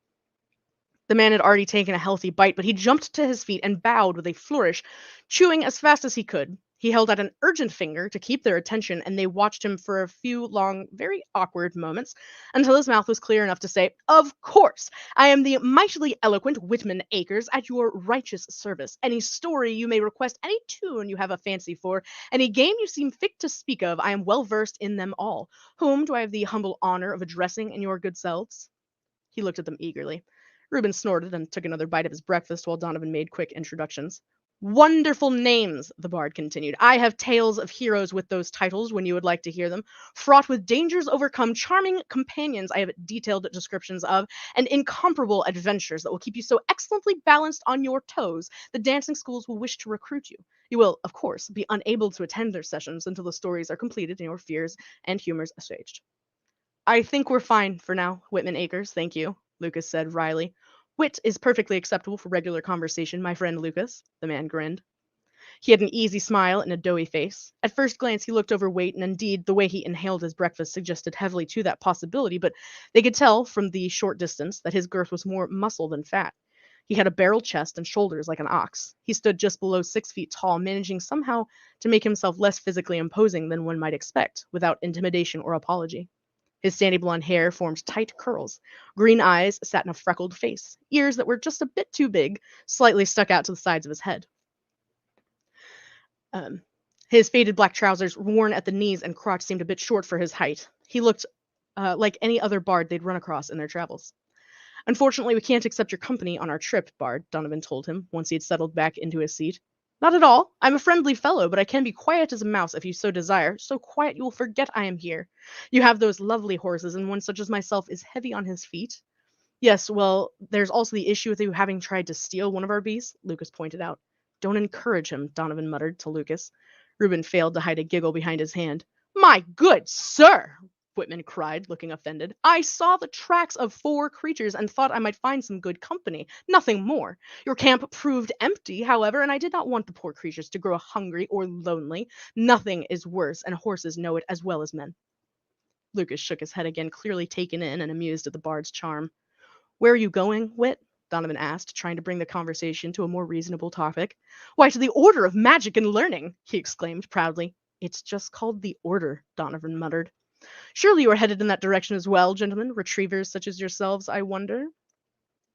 The man had already taken a healthy bite, but he jumped to his feet and bowed with a flourish, chewing as fast as he could. He held out an urgent finger to keep their attention, and they watched him for a few long, very awkward moments until his mouth was clear enough to say, Of course! I am the mightily eloquent Whitman Akers at your righteous service. Any story you may request, any tune you have a fancy for, any game you seem fit to speak of, I am well versed in them all. Whom do I have the humble honor of addressing in your good selves? He looked at them eagerly. Reuben snorted and took another bite of his breakfast while Donovan made quick introductions. Wonderful names, the bard continued. I have tales of heroes with those titles when you would like to hear them, fraught with dangers overcome, charming companions I have detailed descriptions of, and incomparable adventures that will keep you so excellently balanced on your toes the dancing schools will wish to recruit you. You will, of course, be unable to attend their sessions until the stories are completed and your fears and humors assuaged. I think we're fine for now, Whitman Akers, thank you, Lucas said wryly. Wit is perfectly acceptable for regular conversation, my friend Lucas, the man grinned. He had an easy smile and a doughy face. At first glance, he looked overweight, and indeed, the way he inhaled his breakfast suggested heavily to that possibility, but they could tell from the short distance that his girth was more muscle than fat. He had a barrel chest and shoulders like an ox. He stood just below 6 feet tall, managing somehow to make himself less physically imposing than one might expect, without intimidation or apology. His sandy blonde hair formed tight curls. Green eyes sat in a freckled face. Ears that were just a bit too big slightly stuck out to the sides of his head. His faded black trousers, worn at the knees and crotch, seemed a bit short for his height. He looked like any other bard they'd run across in their travels. Unfortunately, we can't accept your company on our trip, Bard, Donovan told him, once he had settled back into his seat. Not at all. I'm a friendly fellow, but I can be quiet as a mouse if you so desire. So quiet you will forget I am here. You have those lovely horses, and one such as myself is heavy on his feet. Yes, well, there's also the issue with you having tried to steal one of our bees, Lucas pointed out. Don't encourage him, Donovan muttered to Lucas. Reuben failed to hide a giggle behind his hand. My good sir, Whitman cried, looking offended. I saw the tracks of 4 creatures and thought I might find some good company. Nothing more. Your camp proved empty, however, and I did not want the poor creatures to grow hungry or lonely. Nothing is worse, and horses know it as well as men. Lucas shook his head again, clearly taken in and amused at the bard's charm. Where are you going, Whit? Donovan asked, trying to bring the conversation to a more reasonable topic. Why, to the Order of Magic and Learning, he exclaimed proudly. It's just called the Order, Donovan muttered. Surely you are headed in that direction as well, gentlemen, retrievers such as yourselves, I wonder?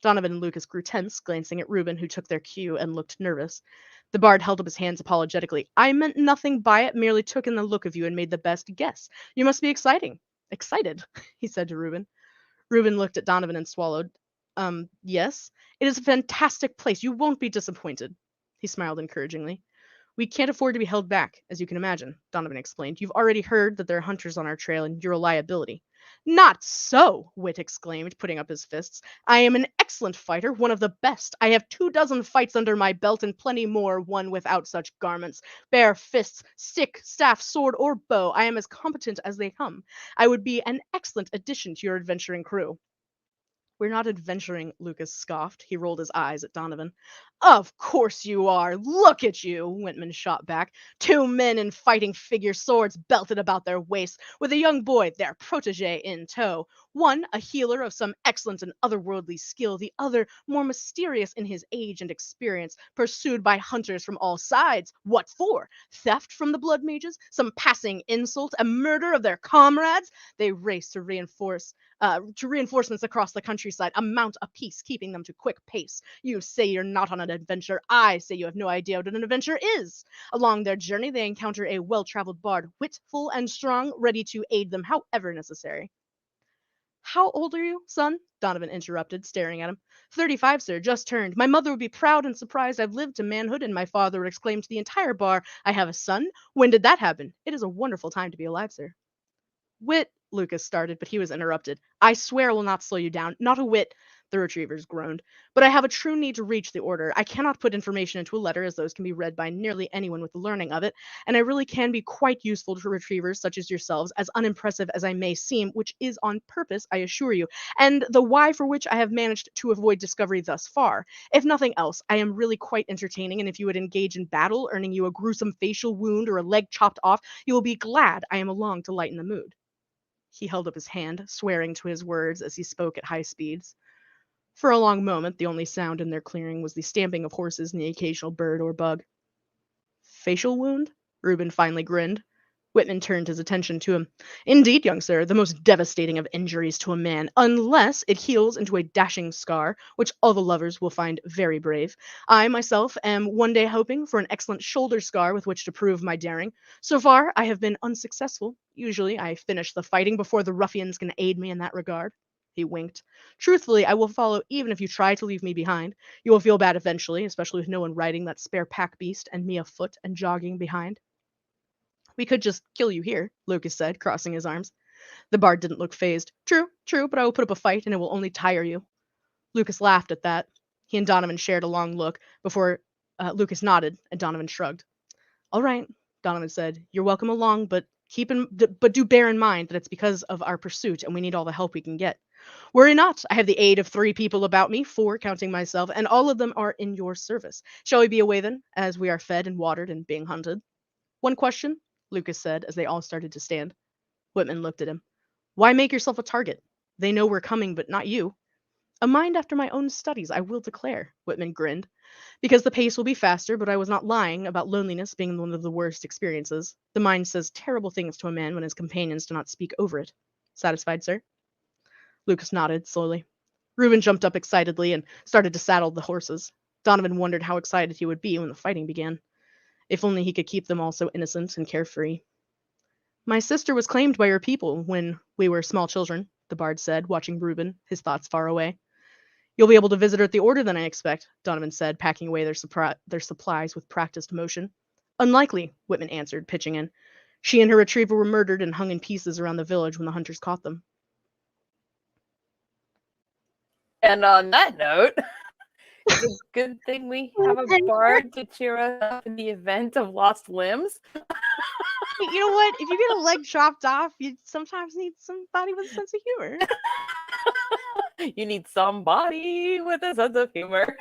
Donovan and Lucas grew tense, glancing at Reuben, who took their cue and looked nervous. The bard held up his hands apologetically. I meant nothing by it, merely took in the look of you and made the best guess. You must be excited, he said to Reuben. Reuben looked at Donovan and swallowed. Yes. It is a fantastic place. You won't be disappointed. He smiled encouragingly. We can't afford to be held back, as you can imagine, Donovan explained. You've already heard that there are hunters on our trail and you're a liability. Not so, Wit exclaimed, putting up his fists. I am an excellent fighter, one of the best. I have 24 fights under my belt and plenty more won without such garments. Bare fists, stick, staff, sword, or bow. I am as competent as they come. I would be an excellent addition to your adventuring crew. We're not adventuring, Lucas scoffed. He rolled his eyes at Donovan. Of course you are. Look at you, Whitman shot back. 2 men in fighting figure, swords belted about their waists, with a young boy, their protege, in tow. One, a healer of some excellent and otherworldly skill, the other, more mysterious in his age and experience, pursued by hunters from all sides. What for? Theft from the blood mages? Some passing insult? A murder of their comrades? They race to reinforcements across the countryside, a mount apiece, keeping them to quick pace. You say you're not on an adventure. I say you have no idea what an adventure is. Along their journey, they encounter a well-traveled bard, witful and strong, ready to aid them however necessary. How old are you, son? Donovan interrupted, staring at him. 35, sir, just turned. My mother would be proud and surprised I've lived to manhood, and my father would exclaim to the entire bar, I have a son? When did that happen? It is a wonderful time to be alive, sir. Wit, Lucas started, but he was interrupted. I swear I will not slow you down. Not a whit, the retrievers groaned. But I have a true need to reach the order. I cannot put information into a letter, as those can be read by nearly anyone with the learning of it, and I really can be quite useful to retrievers such as yourselves, as unimpressive as I may seem, which is on purpose, I assure you, and the why for which I have managed to avoid discovery thus far. If nothing else, I am really quite entertaining, and if you would engage in battle, earning you a gruesome facial wound or a leg chopped off, you will be glad I am along to lighten the mood. He held up his hand, swearing to his words as he spoke at high speeds. For a long moment, the only sound in their clearing was the stamping of horses and the occasional bird or bug. Facial wound? Reuben finally grinned. Whitman turned his attention to him. Indeed, young sir, the most devastating of injuries to a man, unless it heals into a dashing scar, which all the lovers will find very brave. I, myself, am one day hoping for an excellent shoulder scar with which to prove my daring. So far, I have been unsuccessful. Usually, I finish the fighting before the ruffians can aid me in that regard. He winked. Truthfully, I will follow even if you try to leave me behind. You will feel bad eventually, especially with no one riding that spare pack beast and me afoot and jogging behind. We could just kill you here, Lucas said, crossing his arms. The bard didn't look fazed. True, but I will put up a fight and it will only tire you. Lucas laughed at that. He and Donovan shared a long look before Lucas nodded and Donovan shrugged. All right, Donovan said. You're welcome along, but do bear in mind that it's because of our pursuit and we need all the help we can get. Worry not. I have the aid of 3 people about me, 4 counting myself, and all of them are in your service. Shall we be away then, as we are fed and watered and being hunted? One question, Lucas said as they all started to stand. Whitman looked at him. Why make yourself a target? They know we're coming, but not you. A mind after my own studies, I will declare, Whitman grinned. Because the pace will be faster, but I was not lying about loneliness being one of the worst experiences. The mind says terrible things to a man when his companions do not speak over it. Satisfied, sir? Lucas nodded slowly. Reuben jumped up excitedly and started to saddle the horses. Donovan wondered how excited he would be when the fighting began. If only he could keep them all so innocent and carefree. My sister was claimed by your people when we were small children, the bard said, watching Reuben, his thoughts far away. You'll be able to visit her at the order then, I expect, Donovan said, packing away their supplies with practiced motion. Unlikely, Whitman answered, pitching in. She and her retriever were murdered and hung in pieces around the village when the hunters caught them. And on that note, it's a good thing we have a bard to cheer us up in the event of lost limbs. You know what? If you get a leg chopped off, you sometimes need somebody with a sense of humor. You need somebody with a sense of humor.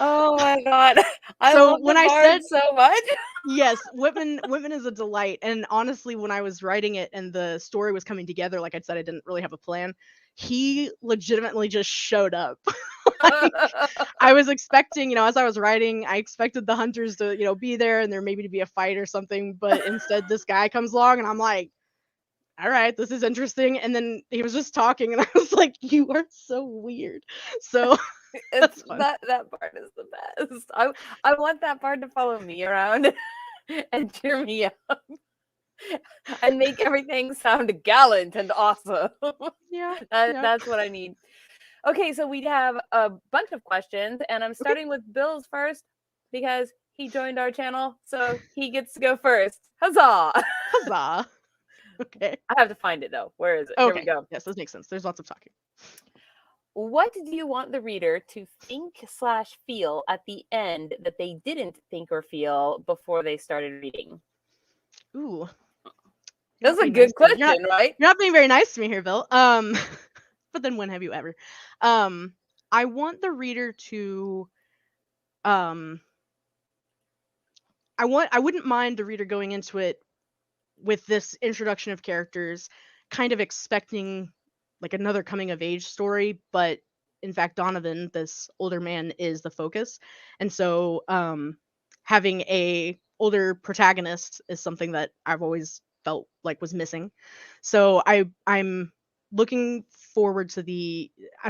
Oh my god. I love when I said so much. Yes, Whitman is a delight. And honestly, when I was writing it and the story was coming together, like I said, I didn't really have a plan. He legitimately just showed up. Like, I was expecting, as I was writing, I expected the hunters to, be there and there maybe to be a fight or something. But instead, this guy comes along and I'm like, all right, this is interesting. And then he was just talking, and I was like, you are so weird. So that's fun. That part is the best. I want that part to follow me around and cheer me up and make everything sound gallant and awesome. Yeah. That's what I need. Okay, so we have a bunch of questions, and I'm starting with Bill's first because he joined our channel, so he gets to go first. Huzzah! Huzzah. Okay. I have to find it though. Where is it? Okay. Here we go. Yes, this makes sense. There's lots of talking. What do you want the reader to think/feel at the end that they didn't think or feel before they started reading? Ooh. That's a good question, right? You're not being very nice to me here, Bill. But then when have you ever? I want the reader to I wouldn't mind the reader going into it with this introduction of characters kind of expecting like another coming of age story, but in fact Donovan, this older man, is the focus. And so having a older protagonist is something that I've always felt like was missing. So I'm looking forward to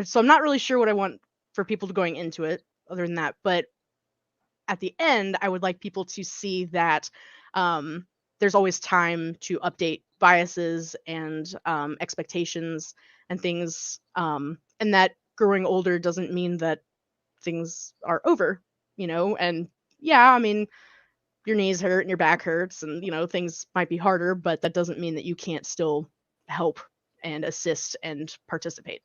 so I'm not really sure what I want for people going into it other than that, but at the end I would like people to see that there's always time to update biases and expectations and things, and that growing older doesn't mean that things are over, and yeah, I mean, your knees hurt and your back hurts and things might be harder, but that doesn't mean that you can't still help and assist and participate.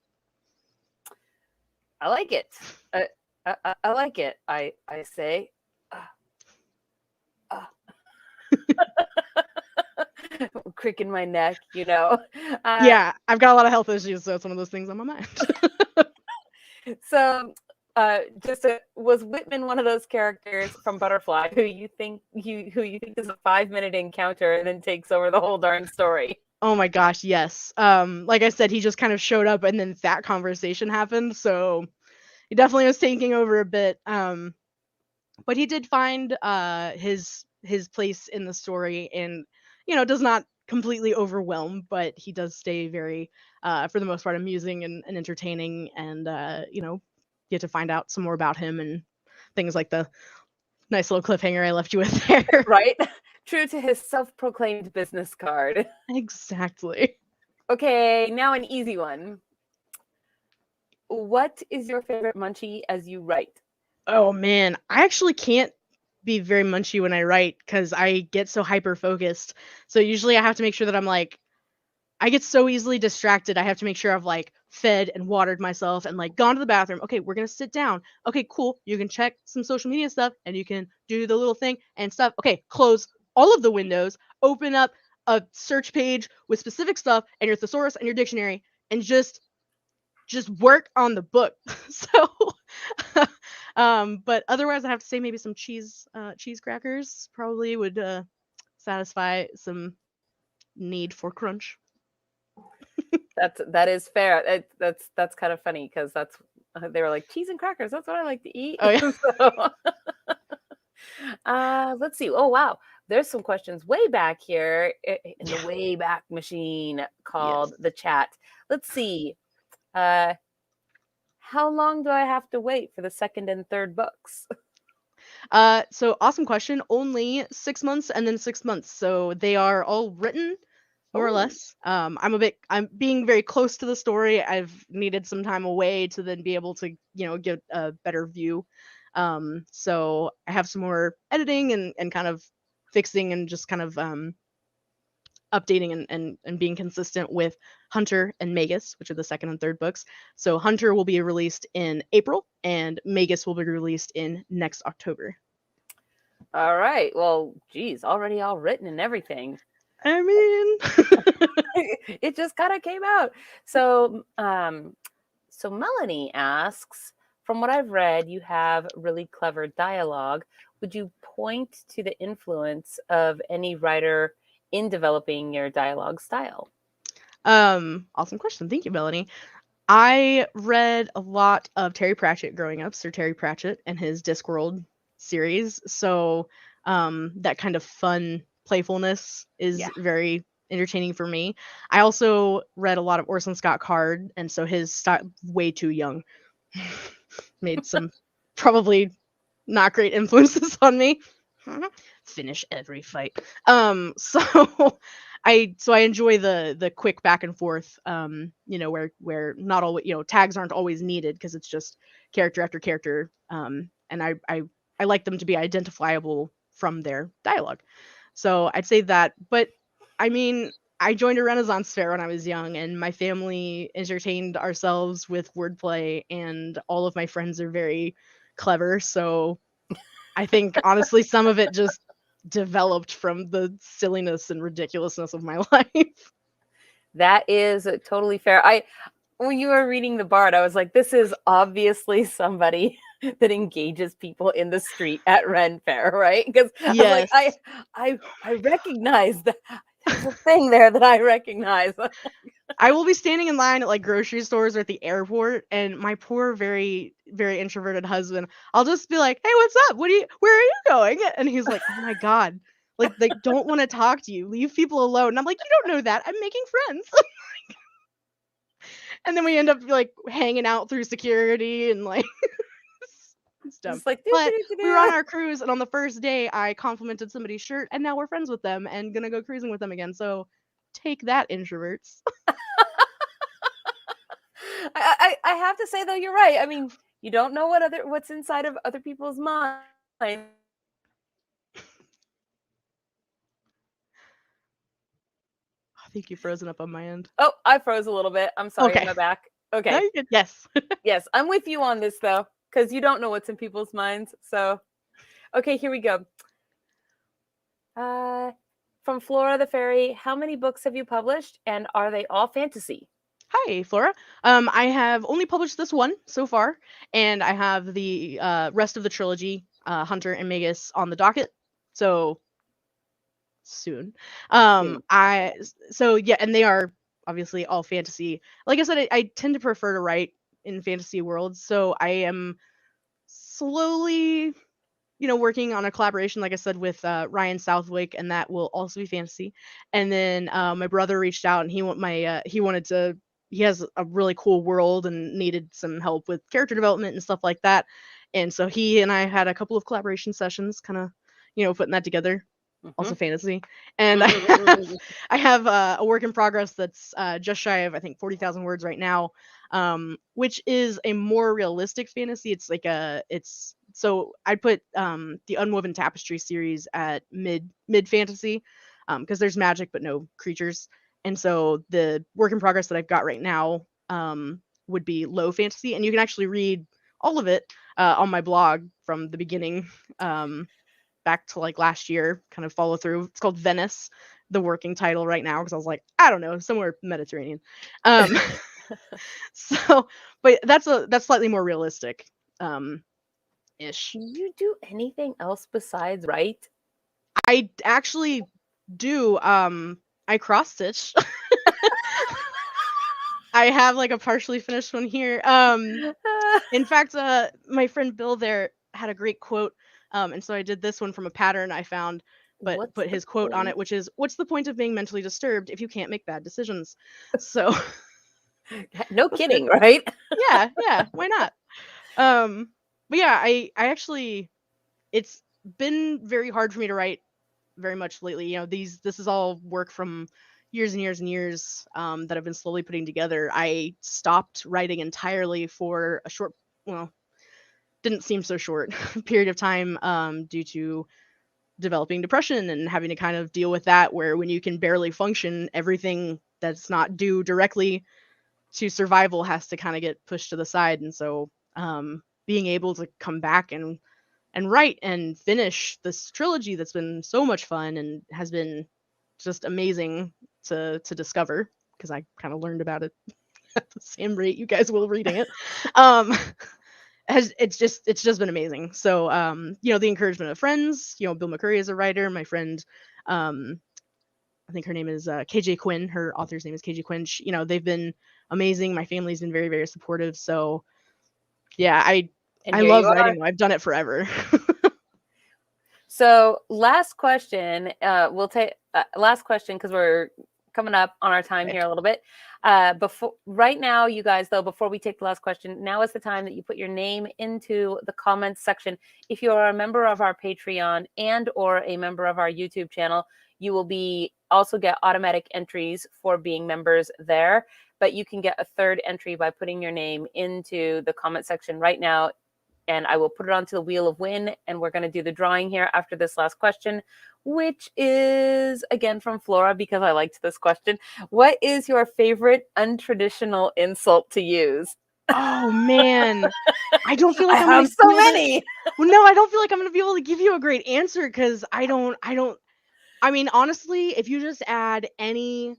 I like it. I like it. I say crick in my neck, Yeah, I've got a lot of health issues, so it's one of those things on my mind. So was Whitman one of those characters from Butterfly who you think is a 5-minute encounter and then takes over the whole darn story? Oh my gosh, yes. Like I said, he just kind of showed up and then that conversation happened, so he definitely was taking over a bit. But he did find his place in the story, and does not completely overwhelm, but he does stay very for the most part amusing and entertaining, and get to find out some more about him and things like the nice little cliffhanger I left you with there. Right? True to his self-proclaimed business card. Exactly. Okay, now an easy one. What is your favorite munchie as you write? Oh man, I actually can't be very munchy when I write because I get so hyper focused. So usually I have to make sure that I get so easily distracted. I have to make sure I've like fed and watered myself and like gone to the bathroom. Okay, we're gonna sit down. Okay, cool. You can check some social media stuff and you can do the little thing and stuff. Okay, close all of the windows, open up a search page with specific stuff and your thesaurus and your dictionary, and just work on the book. So but otherwise I have to say maybe some cheese crackers probably would satisfy some need for crunch. That is fair. That's kind of funny because they were like cheese and crackers. That's what I like to eat. Oh yeah. So, let's see. Oh wow, there's some questions way back here in the way back machine called the chat. Let's see. How long do I have to wait for the second and third books? So awesome question. Only 6 months and then 6 months. So they are all written more or less. I'm being very close to the story. I've needed some time away to then be able to, get a better view. So I have some more editing and kind of fixing and just kind of updating and being consistent with Hunter and Magus, which are the second and third books. So Hunter will be released in April and Magus will be released in next October. All right. Well, geez, already all written and everything. I mean, it just kind of came out. So, so Melanie asks, from what I've read, you have really clever dialogue. Would you point to the influence of any writer in developing your dialogue style? Awesome question. Thank you, Melanie. I read a lot of Terry Pratchett growing up, Sir Terry Pratchett and his Discworld series. So that kind of fun playfulness is very entertaining for me. I also read a lot of Orson Scott Card, and so his style way too young made some probably not great influences on me. Finish every fight. So I enjoy the quick back and forth. Where not all tags aren't always needed because it's just character after character. And I like them to be identifiable from their dialogue. So I'd say that. But I mean, I joined a Renaissance fair when I was young, and my family entertained ourselves with wordplay, and all of my friends are very clever. So I think honestly, some of it just developed from the silliness and ridiculousness of my life. That is totally fair. When you were reading the Bard, I was like, this is obviously somebody that engages people in the street at Ren Fair, right? Because Yes. I was like, I recognize that there's a thing there that I recognize. I will be standing in line at like grocery stores or at the airport, and my poor, very, very introverted husband, I'll just be like, "Hey, what's up? Where are you going?" And he's like, "Oh my god, like they don't want to talk to you. Leave people alone." And I'm like, "You don't know that. I'm making friends." And then we end up like hanging out through security and like it's dumb. Just like, But we were on our cruise, and on the first day, I complimented somebody's shirt, and now we're friends with them and gonna go cruising with them again. So take that, introverts. I have to say though, you're right. I mean, you don't know what's inside of other people's minds. I think you've frozen up on my end. Oh, I froze a little bit. I'm sorry, Okay. my back. Okay. No, you're good. Yes. Yes, I'm with you on this though, because you don't know what's in people's minds. So, okay, here we go. From Flora the Fairy, how many books have you published, and are they all fantasy? Hi, Flora. I have only published this one so far, and I have the rest of the trilogy, Hunter and Magus, on the docket. So soon. Soon. Yeah, and they are obviously all fantasy. Like I said, I tend to prefer to write in fantasy worlds, so I am slowly working on a collaboration, like I said, with Ryan Southwick, and that will also be fantasy. And then my brother reached out, and he has a really cool world and needed some help with character development and stuff like that. And so he and I had a couple of collaboration sessions, kind of, putting that together. Also fantasy. And I have a work in progress that's just shy of, I think, 40,000 words right now, which is a more realistic fantasy. So I put the Unwoven Tapestry series at mid fantasy, because there's magic but no creatures. And so the work in progress that I've got right now would be low fantasy, and you can actually read all of it on my blog from the beginning back to like last year, kind of follow through. It's called Venice, the working title right now, because I was like, I don't know, somewhere Mediterranean. So, but that's slightly more realistic. Ish. Do you do anything else besides write? I actually do. I cross stitch. I have like a partially finished one here. In fact, my friend Bill there had a great quote. And so I did this one from a pattern I found, but put his quote on it, which is, "What's the point of being mentally disturbed if you can't make bad decisions?" So no kidding, right? yeah, why not? But yeah, I actually, it's been very hard for me to write very much lately. This is all work from years and years and years that I've been slowly putting together. I stopped writing entirely for a short, well, didn't seem so short period of time due to developing depression and having to kind of deal with that, where when you can barely function, everything that's not due directly to survival has to kind of get pushed to the side. And so being able to come back and write and finish this trilogy that's been so much fun and has been just amazing to discover, because I kind of learned about it at the same rate you guys will reading it. It's just been amazing. So the encouragement of friends, Bill McCurry is a writer. My friend, I think her name is KJ Quinn. Her author's name is KJ Quinn. They've been amazing. My family's been very, very supportive. So yeah, I love writing. I've done it forever. So last question, we'll take last question, because we're coming up on our time here a little bit. Right now, you guys, though, before we take the last question, now is the time that you put your name into the comments section. If you are a member of our Patreon and or a member of our YouTube channel, you will also get automatic entries for being members there. But you can get a third entry by putting your name into the comment section right now. And I will put it onto the Wheel of Win. And we're going to do the drawing here after this last question, which is, again, from Flora, because I liked this question. What is your favorite untraditional insult to use? Oh, man. I don't feel like I have so many. Well, no, I don't feel like I'm going to be able to give you a great answer because I mean, honestly, if you just add any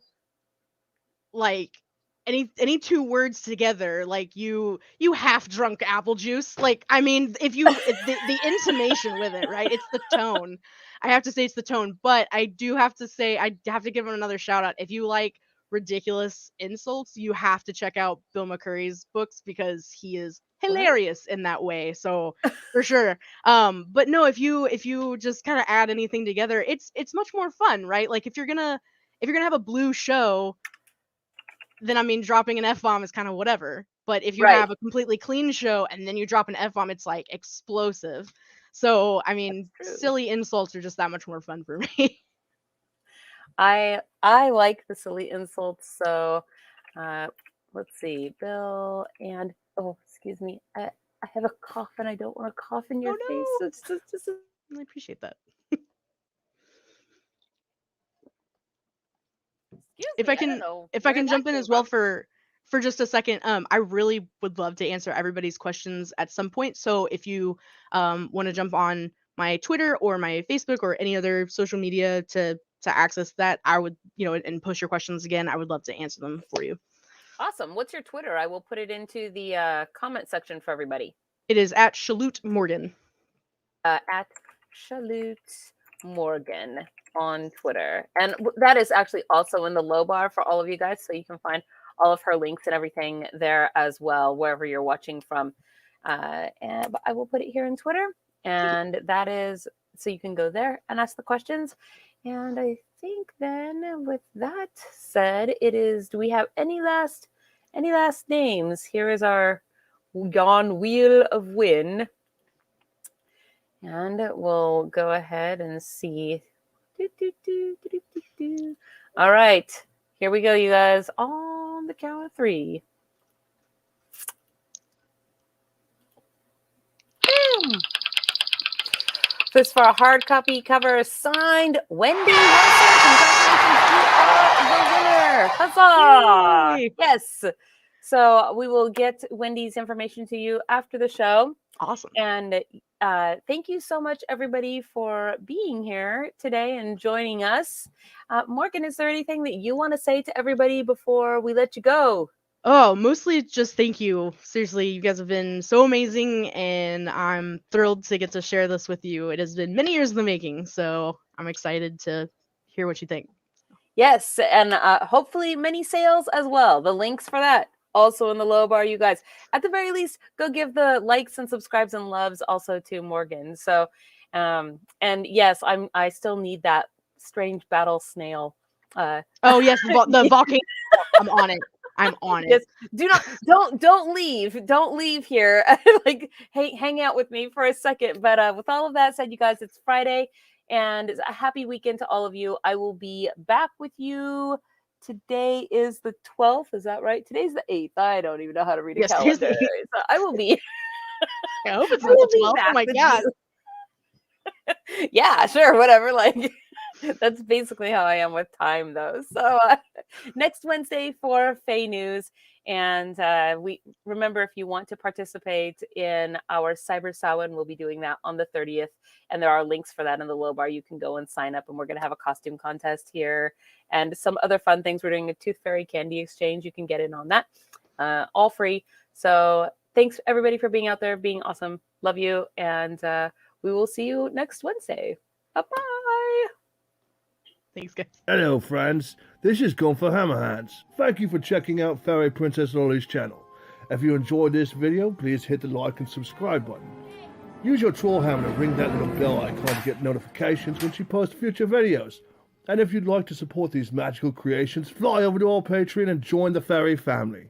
two words together, like you half drunk apple juice, like, I mean, the intonation with it, right? It's the tone. I have to say it's the tone, but I do have to say I have to give him another shout out. If you like ridiculous insults, you have to check out Bill McCurry's books because he is hilarious in that way. So for sure. But no, if you just kind of add anything together, it's much more fun, right? Like if you're gonna have a blue show, then I mean dropping an F-bomb is kind of whatever. But if you have a completely clean show and then you drop an F-bomb, it's like explosive. So I mean, silly insults are just that much more fun for me. I like the silly insults. So let's see, Bill and excuse me, I have a cough and I don't want to cough in your face. So it's just I appreciate that. If I can jump in as well for just a second, I really would love to answer everybody's questions at some point. So if you want to jump on my Twitter or my Facebook or any other social media to access that, I would, and post your questions again, I would love to answer them for you. Awesome. What's your Twitter? I will put it into the comment section for everybody. It is at Chalut Morgan. At Chalut Morgan on Twitter. And that is actually also in the low bar for all of you guys. So you can find all of her links and everything there as well, wherever you're watching from. But I will put it here in Twitter. And that is, so you can go there and ask the questions. And I think then with that said, do we have any last names? Here is our Wheel of Win. And we'll go ahead and see. All right. Here we go, you guys. On the count of 3. Boom. This is for a hard copy cover signed Wendy Wilson. Congratulations, you are the winner. Huzzah! Yay. Yes. So we will get Wendy's information to you after the show. Awesome. And thank you so much, everybody, for being here today and joining us. Morgan, is there anything that you want to say to everybody before we let you go? Oh, mostly just thank you. Seriously, you guys have been so amazing, and I'm thrilled to get to share this with you. It has been many years in the making, so I'm excited to hear what you think. Yes, and hopefully many sales as well. The links for that also in the low bar, you guys. At the very least, go give the likes and subscribes and loves also to Morgan. So, and yes, I still need that strange battle snail. Oh yes, the volcano. I'm on it. I'm on it. Yes. Don't leave. Don't leave here. Like, hey, hang out with me for a second. But with all of that said, you guys, it's Friday, and it's a happy weekend to all of you. I will be back with you. Today is the 12th. Is that right? Today's the 8th. I don't even know how to read a calendar. So I will be. I hope it's not the 12th. Oh my god. Yeah, sure. Whatever. Like. That's basically how I am with time, though. So next Wednesday for Faye News. And we remember, if you want to participate in our Cyber Samhain, we'll be doing that on the 30th. And there are links for that in the low bar. You can go and sign up. And we're going to have a costume contest here and some other fun things. We're doing a Tooth Fairy candy exchange. You can get in on that. All free. So thanks, everybody, for being out there, being awesome. Love you. And we will see you next Wednesday. Bye-bye. Thanks, guys. Hello, friends. This is Gunfer Hammerhands. Thank you for checking out Fairy Princess Lolly's channel. If you enjoyed this video, please hit the like and subscribe button. Use your troll hammer to ring that little bell icon to get notifications when she posts future videos. And if you'd like to support these magical creations, fly over to our Patreon and join the fairy family.